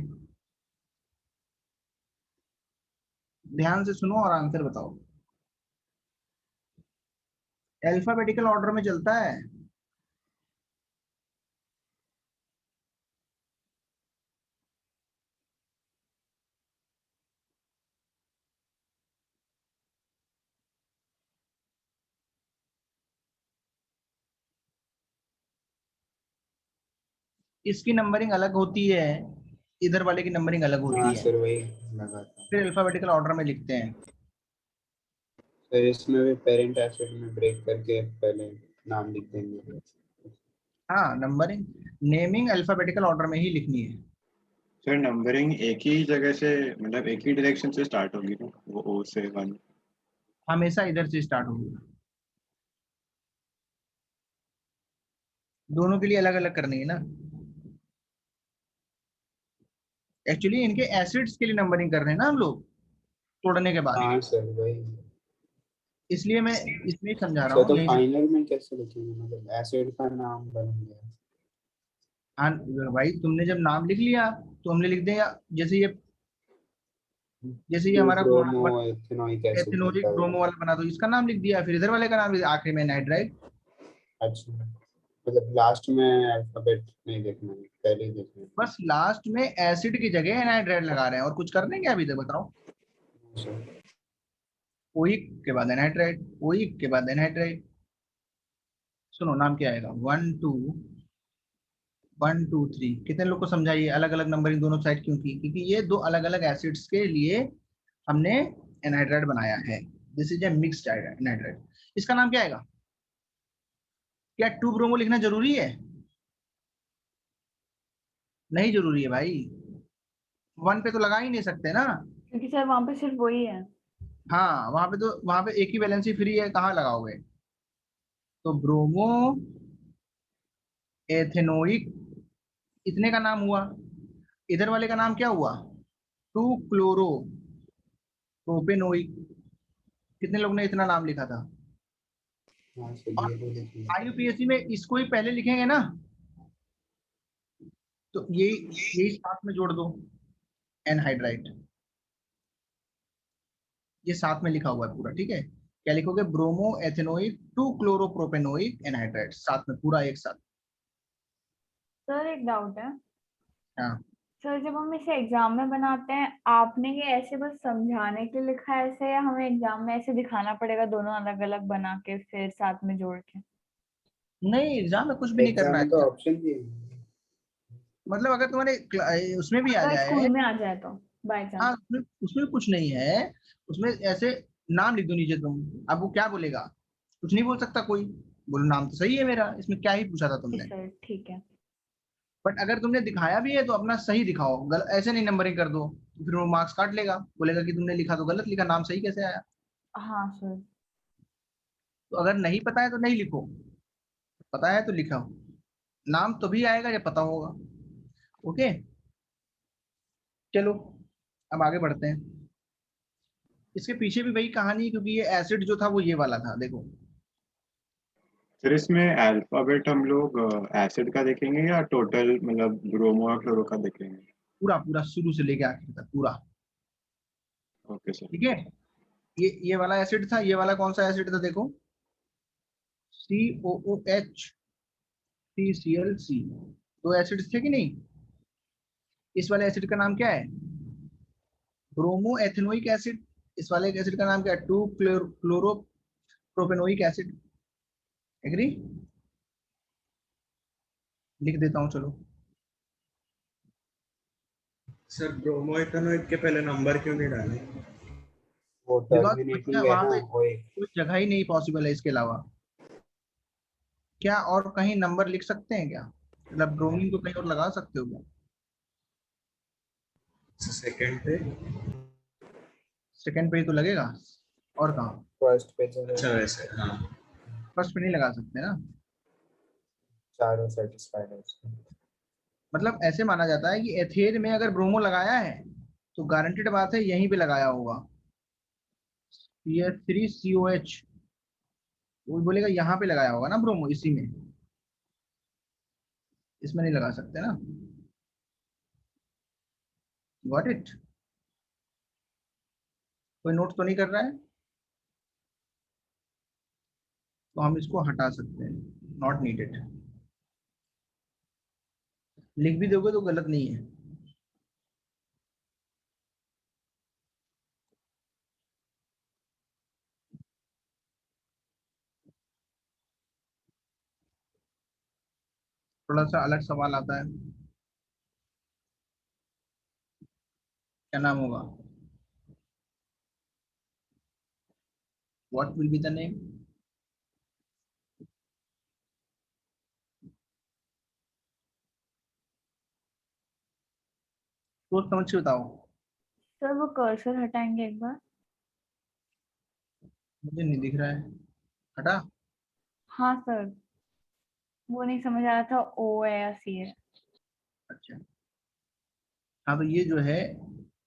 ध्यान से सुनो और आंसर बताओ। अल्फाबेटिकल ऑर्डर में चलता है। इसकी नंबरिंग अलग होती है, इधर वाले की नंबरिंग अलग होती हाँ है। सर वही लगा था। फिर अल्फाबेटिकल ऑर्डर में लिखते हैं। सर इसमें भी पेरेंट एसिड में ब्रेक करके पहले नाम लिख देंगे। हाँ, नंबरिंग नेमिंग अल्फाबेटिकल ऑर्डर में ही लिखनी है। सर नंबरिंग एक ही जगह से, मतलब एक ही डायरेक्शन से स्टार्ट होगी ना, वो O से 1। हमेशा इधर से स्टार्ट होगी। दोनों के लिए अलग अलग करनी है ना। एक्चुअली इनके एसिड्स के लिए नंबरिंग कर रहे हैं ना हम लोग, तोड़ने के बाद। हाँ सर वही। इसलिए मैं इसलिए समझा रहा सर हूँ तो यहीं से। फाइनल में कैसे लिखेंगे, मतलब एसिड का नाम बन गया। हाँ भाई, तुमने जब नाम लिख लिया तो हमने लिख दिया, जैसे ये हमारा ब्रोमो एथेनोइक एसिड एथेनोलिक लिखा ब्रोमो हुआ। वाला बना, तो इसका नाम लिख दिया, फिर इधर वाले का नाम लिख, आखिरी में नाइट्राइड। अच्छा, मतलब लास्ट में अल्फाबेट नहीं देखना है, पहले ही देखना है। बस लास्ट में एसिड की जगह एनाइड्राइड लगा रहे हैं, और कुछ करने क्या अभी तक बताओ। सर ओइक के बाद एनाइड्राइड, ओइक के बाद एनाइड्राइड। सुनो नाम क्या आएगा, 1 2 1 2 3। कितने लोग को समझाइए अलग अलग नंबरिंग दोनों साइड क्यों की? क्योंकि ये दो अलग अलग एसिड्स के लिए हमने एनाइड्राइड बनाया है। This is a mixed anhydride. इसका नाम क्या आएगा? क्या 2 ब्रोमो लिखना जरूरी है? नहीं जरूरी है भाई, 1 पे तो लगा ही नहीं सकते ना। क्योंकि सर वहां पे सिर्फ वही है। हाँ वहां पे एक ही वैलेंसी फ्री है, कहाँ लगाओगे? तो ब्रोमो एथेनोइक इतने का नाम हुआ। इधर वाले का नाम क्या हुआ? 2 क्लोरो प्रोपेनोइक। कितने लोग ने इतना नाम लिखा था? हाँ सर और ये तो लिखना। IUPAC में इसको ही पहले लिखेंगे ना, तो यही साथ में जोड़ दो, एनहाइड्राइड। ये साथ में लिखा हुआ है पूरा, ठीक है। क्या लिखोगे? ब्रोमो एथेनोइक 2 क्लोरोप्रोपेनोइक एनहाइड्राइड, साथ में पूरा एक साथ। सर एक डाउट है। हाँ, सर जब हम इसे एग्जाम में बनाते हैं, आपने ये ऐसे बस समझाने के लिए लिखा है ऐसे, या हमें एग्जाम में ऐसे दिखाना पड़ेगा दोनों अलग अलग बना के फिर साथ में जोड़ के? नहीं एग्जाम में कुछ भी नहीं एग्जाम करना में तो है। ऑप्शन दिए। मतलब अगर तुम्हारे उसमें भी आ अगर जाए, स्कूल में आ जाए तो बाय हाँ चांस। उसमें कुछ नहीं है। उसमें ऐसे नाम लिख दो नीचे तुम, अब वो क्या बोलेगा? कुछ नहीं बोल सकता कोई। बोलो नाम तो सही है मेरा, इसमें क्या ही पूछा था जी तुमने। सर ठीक है। बट अगर तुमने दिखाया भी है तो अपना सही दिखाओ, ऐसे नहीं नंबरिंग कर दो, तो फिर वो मार्क्स काट लेगा, बोलेगा कि तुमने लिखा तो गलत लिखा, नाम सही कैसे आया। हाँ सर। तो अगर नहीं पता है तो नहीं लिखो, पता है तो लिखो, नाम तभी आएगा जब पता होगा। ओके, चलो अब आगे बढ़ते हैं। इसके पीछे भी वही कहानी है, क्योंकि ये एसिड जो था वो ये वाला था, देखो। फिर इसमें अल्फाबेट हम लोग एसिड का देखेंगे या टोटल मतलब ब्रोमो और क्लोरो का देखेंगे? पूरा पूरा शुरू से लेके आखिर तक पूरा। Okay sir. ठीक है, ये वाला एसिड था, ये वाला कौन सा एसिड था देखो, COOH CCl, दो एसिड्स थे कि नहीं। इस वाले एसिड का नाम क्या है, ब्रोमो एथेनोइक एसिड। इस वाले एसिड का नाम क्या है, 2 क्लोरोप्रोपेनोइक एसिड। एग्री, लिख देता हूँ चलो। सर ब्रोमो इथेनॉइक के पहले नंबर क्यों नहीं डाले? वो बिकॉज टर्मिनेटिंग है वहां ना पे वो एक। कोई जगह ही नहीं पॉसिबल है इसके अलावा। क्या और कहीं नंबर लिख सकते हैं क्या, मतलब ब्रोमीन को कहीं और लगा सकते हो क्या। सेकंड पे। सेकंड पे ही तो लगेगा, और कहाँ। फर्स्ट पे जो अच्छा है वैसे हाँ। फर्स्ट पे नहीं लगा सकते ना, चारों सेटिस्फाइड है उसमें। मतलब मतलब ऐसे माना जाता है कि एथेन में अगर ब्रोमो लगाया है तो गारंटेड बात है यहीं पे लगाया होगा, CH3COH, वो बोलेगा यहाँ पे लगाया होगा ना ब्रोमो, इसी में, इसमें नहीं लगा सकते ना। गॉट इट, कोई नोट तो नहीं कर रहा है, तो हम इसको हटा सकते हैं, नॉट नीडेड। लिख भी दोगे तो गलत नहीं है। थोड़ा सा अलग सवाल आता है, क्या नाम होगा, what will be the name. सोच समझ के बताओ। सर वो कर्सर हटाएंगे एक बार। मुझे नहीं दिख रहा है, हटा। हाँ सर, वो नहीं समझ आ रहा था ओ है या सी है। अच्छा, हाँ तो ये जो है,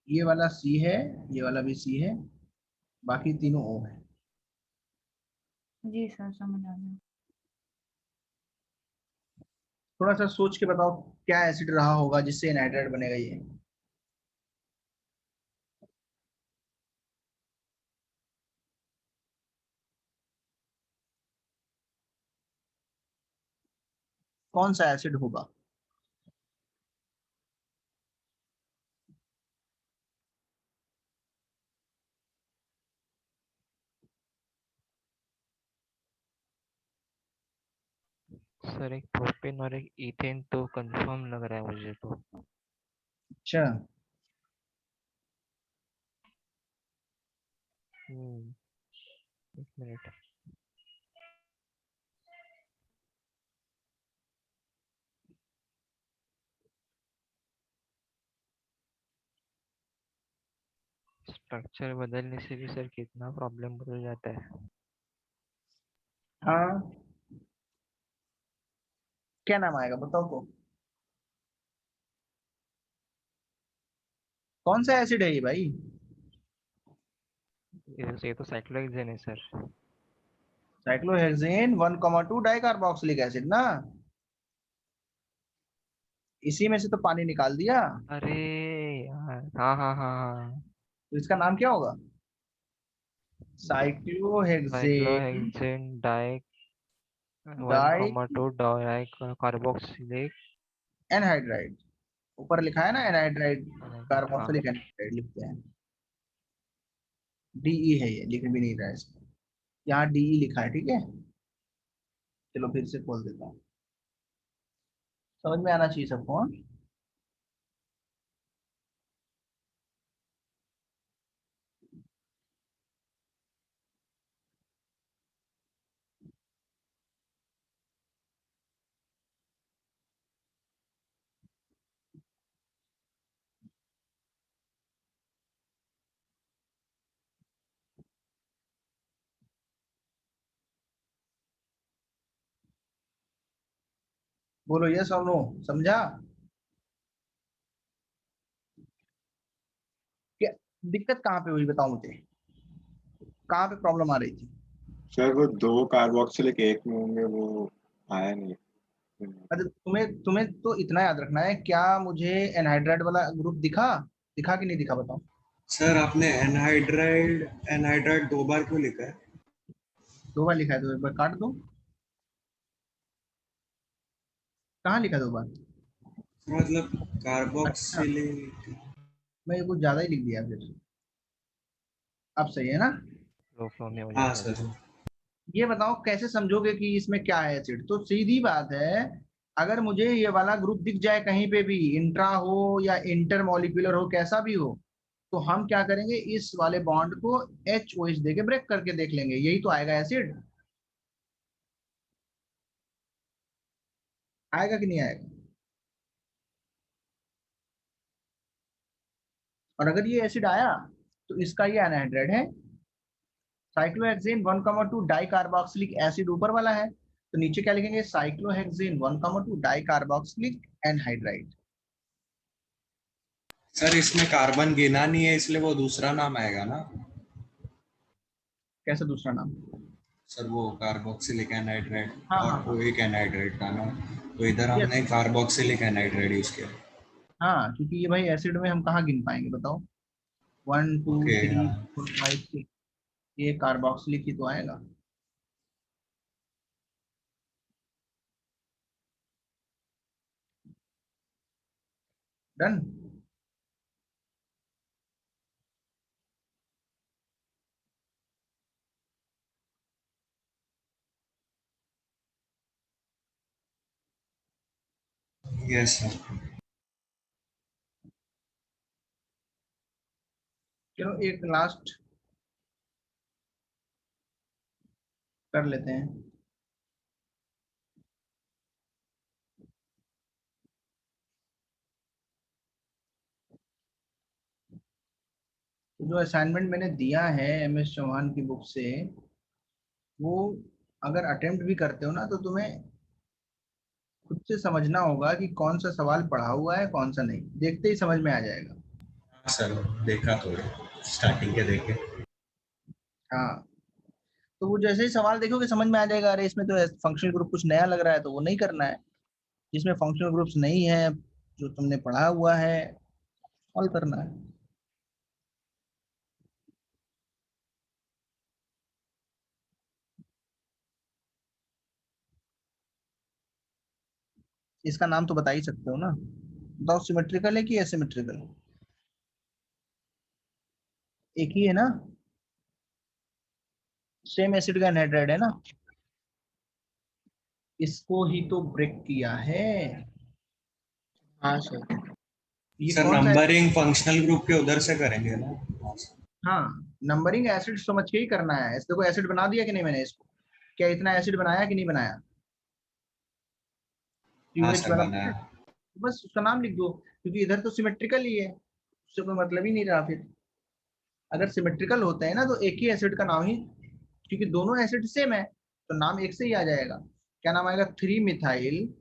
ये वाला सी है, ये वाला भी सी है, बाकी तीनों ओ है। जी सर समझ आ गया। थोड़ा सा सोच के बताओ, क्या एसिड रहा होगा जिससे एनहाइड्राइड बनेगा ये। कौन सा एसिड होगा। सर एक प्रोपेन और एक इथेन तो कंफर्म लग रहा है मुझे तो। अच्छा, एक मिनट। स्ट्रक्चर बदलने से भी सर कितना प्रॉब्लम बदल जाता है। हाँ, क्या नाम आएगा बताओ तो, कौन सा एसिड है ये भाई। ये तो साइक्लोहेक्सेन है सर। साइक्लोहेक्सेन 1,2 डाइकार्बोक्सिलिक एसिड ना, इसी में से तो पानी निकाल दिया। अरे यार, हाँ हाँ हाँ हाँ। तो इसका नाम क्या होगा, cyclohexane cyclohexane di one di comma two di carboxylic anhydride, ऊपर लिखा है ना एनहाइड्राइड, हाँ। कार्बोक्सिलिक एनहाइड्राइड लिखते हैं। DE है ये, लिख भी नहीं रहा है इसमें, यहाँ DE लिखा है, ठीक है। चलो फिर से खोल देता हूँ, समझ में आना चाहिए सबको, हाँ? बोलो यस और नो, समझा? क्या दिक्कत कहाँ पे हुई बताओ मुझे, कहाँ पे प्रॉब्लम आ रही थी? सर वो 2 कार्बोक्सिलिक एक में होंगे, वो आया नहीं। अरे तुम्हें तुम्हें तो इतना याद रखना है, क्या मुझे एनहाइड्राइड वाला ग्रुप दिखा, दिखा कि नहीं दिखा बताओ? सर आपने एनहाइड्राइड एनहाइड्राइड 2 बार क्यों लिखा है? 2 बार लिखा है तो एक बार काट दो। कहाँ लिखा 2 बार? मतलब अच्छा, कार्बोक्सिलिक। मैं कुछ ज्यादा ही लिख दिया फिर। अब सही है ना? फ्लो फ्लो में हो हाँ जाता है। सर। ये बताओ कैसे समझोगे कि इसमें क्या है एसिड? तो सीधी बात है, अगर मुझे ये वाला ग्रुप दिख जाए कहीं पे भी, इंट्रा हो या इंटर मॉलिक्यूलर हो, कैसा भी हो, तो हम क्या करेंगे, इस वाले बॉन्ड को HOH देके ब्रेक करके देख लेंगे, यही तो आएगा एसिड। आएगा कि नहीं आएगा? और अगर ये एसिड आया तो इसका ये एनहाइड्राइड है, साइक्लोहेक्सेन 1,2 डाई कार्बोक्सिलिक एसिड ऊपर वाला है, तो नीचे क्या लिखेंगे, cyclohexane 1,2 die carboxylic anhydride. Sir इसमें कार्बन गिना नहीं है इसलिए वो दूसरा नाम आएगा ना? कैसे दूसरा नाम? सर वो कार्बोक्सिलिक एनहाइड्राइड हाँ हाँ और हाँ, ओइक एनहाइड्राइड का ना, तो इधर यस, हमने कार्बोक्सिलिक एनहाइड्राइड यूज किया। हाँ, क्योंकि ये भाई एसिड में हम कहाँ गिन पाएंगे बताओ, 1 2 ओके 3 हाँ। 4 5 6, ये कार्बोक्सिलिक ही तो आएगा। डन। Yes sir. चलो एक लास्ट कर लेते हैं। तो जो असाइनमेंट मैंने दिया है MS चौहान की बुक से, वो अगर अटेम्प्ट भी करते हो ना, तो तुम्हें खुद से समझना होगा कि कौन सा सवाल पढ़ा हुआ है कौन सा नहीं, देखते ही समझ में आ जाएगा। हाँ सर देखा तो स्टार्टिंग के देखे। हाँ, तो वो जैसे ही सवाल देखोगे समझ में आ जाएगा, अरे इसमें तो फंक्शनल ग्रुप कुछ नया लग रहा है, तो वो नहीं करना है। जिसमें फंक्शनल ग्रुप्स नहीं है, जो तुमने पढ़ा हुआ है, सॉल्व करना है। इसका नाम तो बता ही सकते हो ना, बताओ, सिमेट्रिकल है कि एसिमेट्रिकल? एक ही है ना, सेम एसिड का एनहाइड्राइड है ना, इसको ही तो ब्रेक किया है। हाँ सर। ये सर कौन सा? नंबरिंग फंक्शनल ग्रुप के उधर से करेंगे ना? हाँ, नंबरिंग एसिड समझ के ही करना है। इसको कोई एसिड बना दिया कि नहीं मैंने इसको, क्या इतना एसिड बनाया कि नहीं बनाया? हाँ COH सर वाला बनाया। बस उसका नाम लिख दो, क्योंकि इधर तो सिमेट्रिकल ही है, उससे कोई मतलब ही नहीं रहा फिर। अगर सिमेट्रिकल होते हैं ना तो एक ही एसिड का नाम ही, क्योंकि दोनों एसिड सेम है तो नाम एक से ही आ जाएगा। क्या नाम आएगा, 3 मिथाइल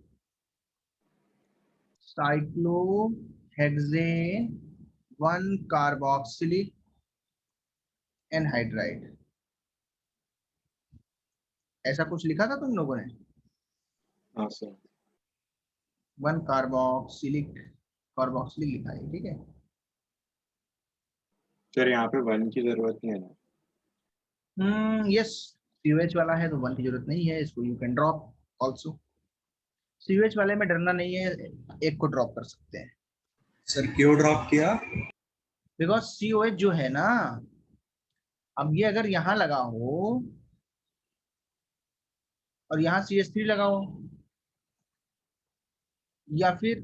साइक्लोहेक्सेन 1 कार्बोक्सिलिक एनहाइड्राइड। ऐसा कुछ लिखा था तुम लोगों ने? हाँ सर। 1 कार्बोक्सिलिक, कार्बोक्सिलिक लिखा है, ठीक है। सर यहाँ पे 1 की जरूरत नहीं है ना? यस, COH वाला है तो 1 की जरूरत नहीं है, इसको you can drop also. COH वाले में डरना नहीं है, एक को ड्रॉप कर सकते हैं। सर क्यों ड्रॉप किया? बिकॉज COH जो है ना, अब ये अगर यहाँ लगा हो और यहाँ CH3 लगा हो, या फिर,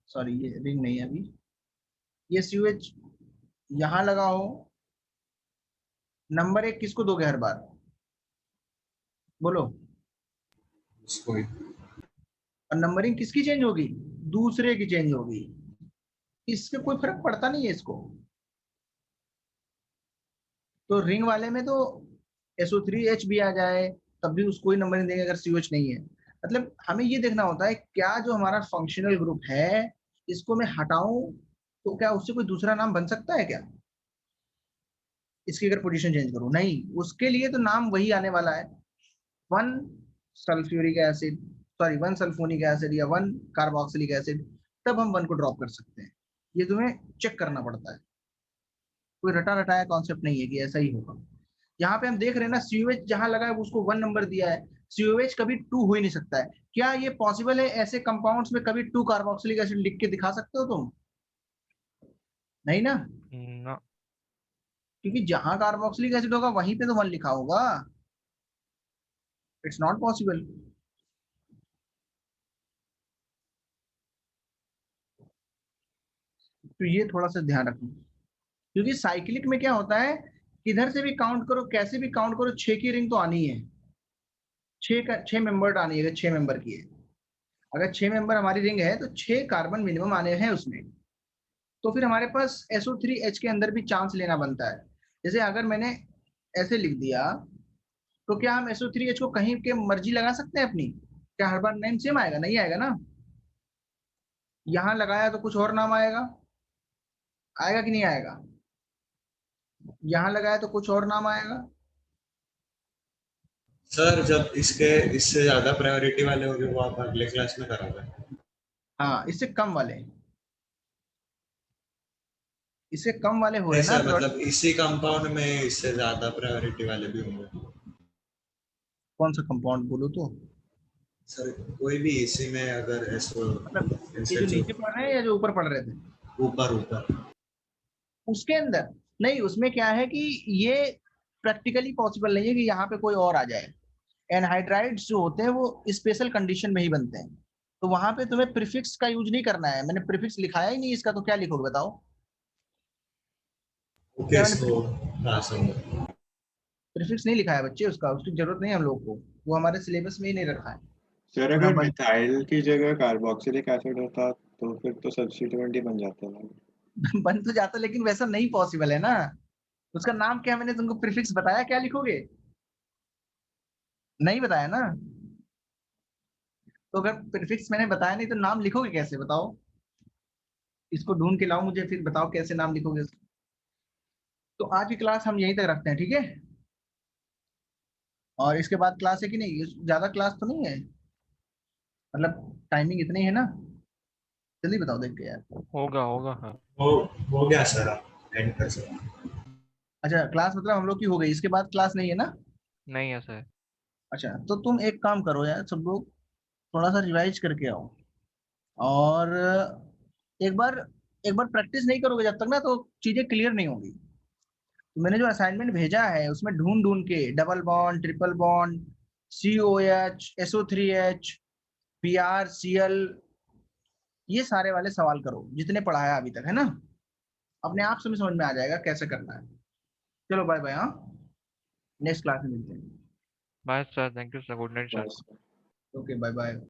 सॉरी ये रिंग नहीं है अभी, ये COH यहाँ लगा हो, नंबर 1 किसको दोगे हर बार, बोलो? उसको ही। और नंबरिंग किसकी चेंज होगी, दूसरे की चेंज होगी, इससे कोई फर्क पड़ता नहीं है इसको। तो रिंग वाले में तो SO3H भी आ जाए तब भी उसको ही नंबरिंग देंगे अगर COH नहीं है। मतलब हमें ये देखना होता है क्या जो हमारा फंक्शनल ग्रुप है इसको मैं हटाऊं तो क्या उससे कोई दूसरा नाम बन सकता है क्या, इसकी अगर पोजीशन चेंज करूं, नहीं, उसके लिए तो नाम वही आने वाला है, 1 sulphuric acid, sorry 1 sulphonic acid या 1 कार्बोक्सिलिक एसिड, तब हम 1 को ड्रॉप कर सकते हैं। ये तुम्हें चेक करना पड़ता है, कोई रटा रटाया कॉन्सेप्ट नहीं है कि ऐसा ही होगा। यहाँ पे हम देख रहे हैं ना COH जहां लगा है उसको 1 नंबर दिया है, COH कभी 2 हो ही नहीं सकता है। क्या ये पॉसिबल है ऐसे कंपाउंड्स में कभी 2 कार्बोक्सिलिक एसिड लिख के दिखा सकते हो तुम? नहीं ना, ना। क्योंकि जहां कार्बोक्सिलिक एसिड होगा वहीं पे तो 1 लिखा होगा, इट्स नॉट पॉसिबल। तो ये थोड़ा सा ध्यान रखना, क्योंकि साइक्लिक में क्या होता है, किधर से भी काउंट करो, कैसे भी काउंट करो, 6 की रिंग तो आनी है, 6 मेंबर आनी है, 6 मेंबर की है। अगर 6 मेंबर हमारी रिंग है तो 6 कार्बन मिनिमम आने हैं उसमें। तो फिर हमारे पास SO3H के अंदर भी चांस लेना बनता है। जैसे अगर मैंने ऐसे लिख दिया तो क्या हम SO3H को कहीं के मर्जी लगा सकते हैं अपनी? क्या हर बार नेम सेम आएगा? नहीं आएगा ना। यहां लगाया तो कुछ और नाम आएगा, आएगा कि नहीं आएगा? यहां लगाया तो कुछ और नाम आएगा। सर जब इसके इससे ज्यादा प्रायोरिटी वाले होंगे वो आप अगले क्लास में कराओगे। हाँ, इससे कम वाले, इससे कम वाले हो नहीं रहे ना सर, मतलब इसी कंपाउंड में इससे ज्यादा प्रायोरिटी वाले भी होंगे। कौन सा कंपाउंड बोलो तो? सर कोई भी इसी में अगर ऐसो मतलब ये इनसे जो नीचे पढ़ रहे हैं या जो ऊपर पढ़ रहे थे? ऊपर ऊपर उसके अंदर नहीं, उसमें क्या है कि ये प्रैक्टिकली पॉसिबल नहीं है कि यहाँ पे कोई और आ जाए। एनहाइड्राइड्स जो होते हैं वो स्पेशल कंडीशन में ही बनते हैं, तो वहां पे तुम्हें प्रीफिक्स का यूज नहीं करना है। मैंने प्रीफिक्स लिखाया ही नहीं इसका, तो क्या लिखोगे बताओ? ओके क्या मैंने इसको हाँ समझ। प्रीफिक्स नहीं लिखा है बच्चे, उसका उसकी जरूरत नहीं है हम लोग को, वो हमारे सिलेबस में ही नहीं रखा है। सर अगर अगर बन मिथाइल की जगह कार्बोक्सिलिक एसिड होता तो फिर तो सब्स्टिट्यूएंट ही बन जाता ना। बन तो जाता, लेकिन वैसा नहीं पॉसिबल है ना। उसका नाम क्या, मैंने तुमको प्रीफिक्स बताया, क्या लिखोगे? नहीं बताया ना। तो अगर प्रीफिक्स मैंने बताया नहीं तो नाम लिखोगे कैसे बताओ? इसको ढूंढ के लाओ मुझे, फिर बताओ कैसे नाम लिखोगे। तो आज की क्लास हम यहीं तक रखते हैं, ठीक है? और इसके बाद क्लास है कि नहीं? ज्यादा क्लास तो नहीं है, मतलब टाइमिंग इतनी है ना? जल्दी बताओ देख के यार। होगा होगा हाँ। हो गया सर, आप एंड कर सकते। अच्छा, क्लास मतलब हम लोग की हो गई, इसके बाद क्लास नहीं है ना? नहीं है सर। अच्छा, तो तुम एक काम करो यार, सब लोग थोड़ा सा रिवाइज करके आओ, और एक बार एक बार प्रैक्टिस नहीं करोगे जब तक ना तो चीजें क्लियर नहीं होगी। तो मैंने जो असाइनमेंट भेजा है उसमें ढूंढ ढूंढ के double bond, triple bond, COH, SO3H, PR, Cl, ये सारे वाले सवाल करो जितने पढ़ाया अभी तक, है ना? अपने आप समझ में आ जाएगा कैसे करना है। चलो बाय बाय, हाँ, नेक्स्ट क्लास में मिलते हैं। Bye sir, thank you sir, good night sir. बस ओके बाय बाय।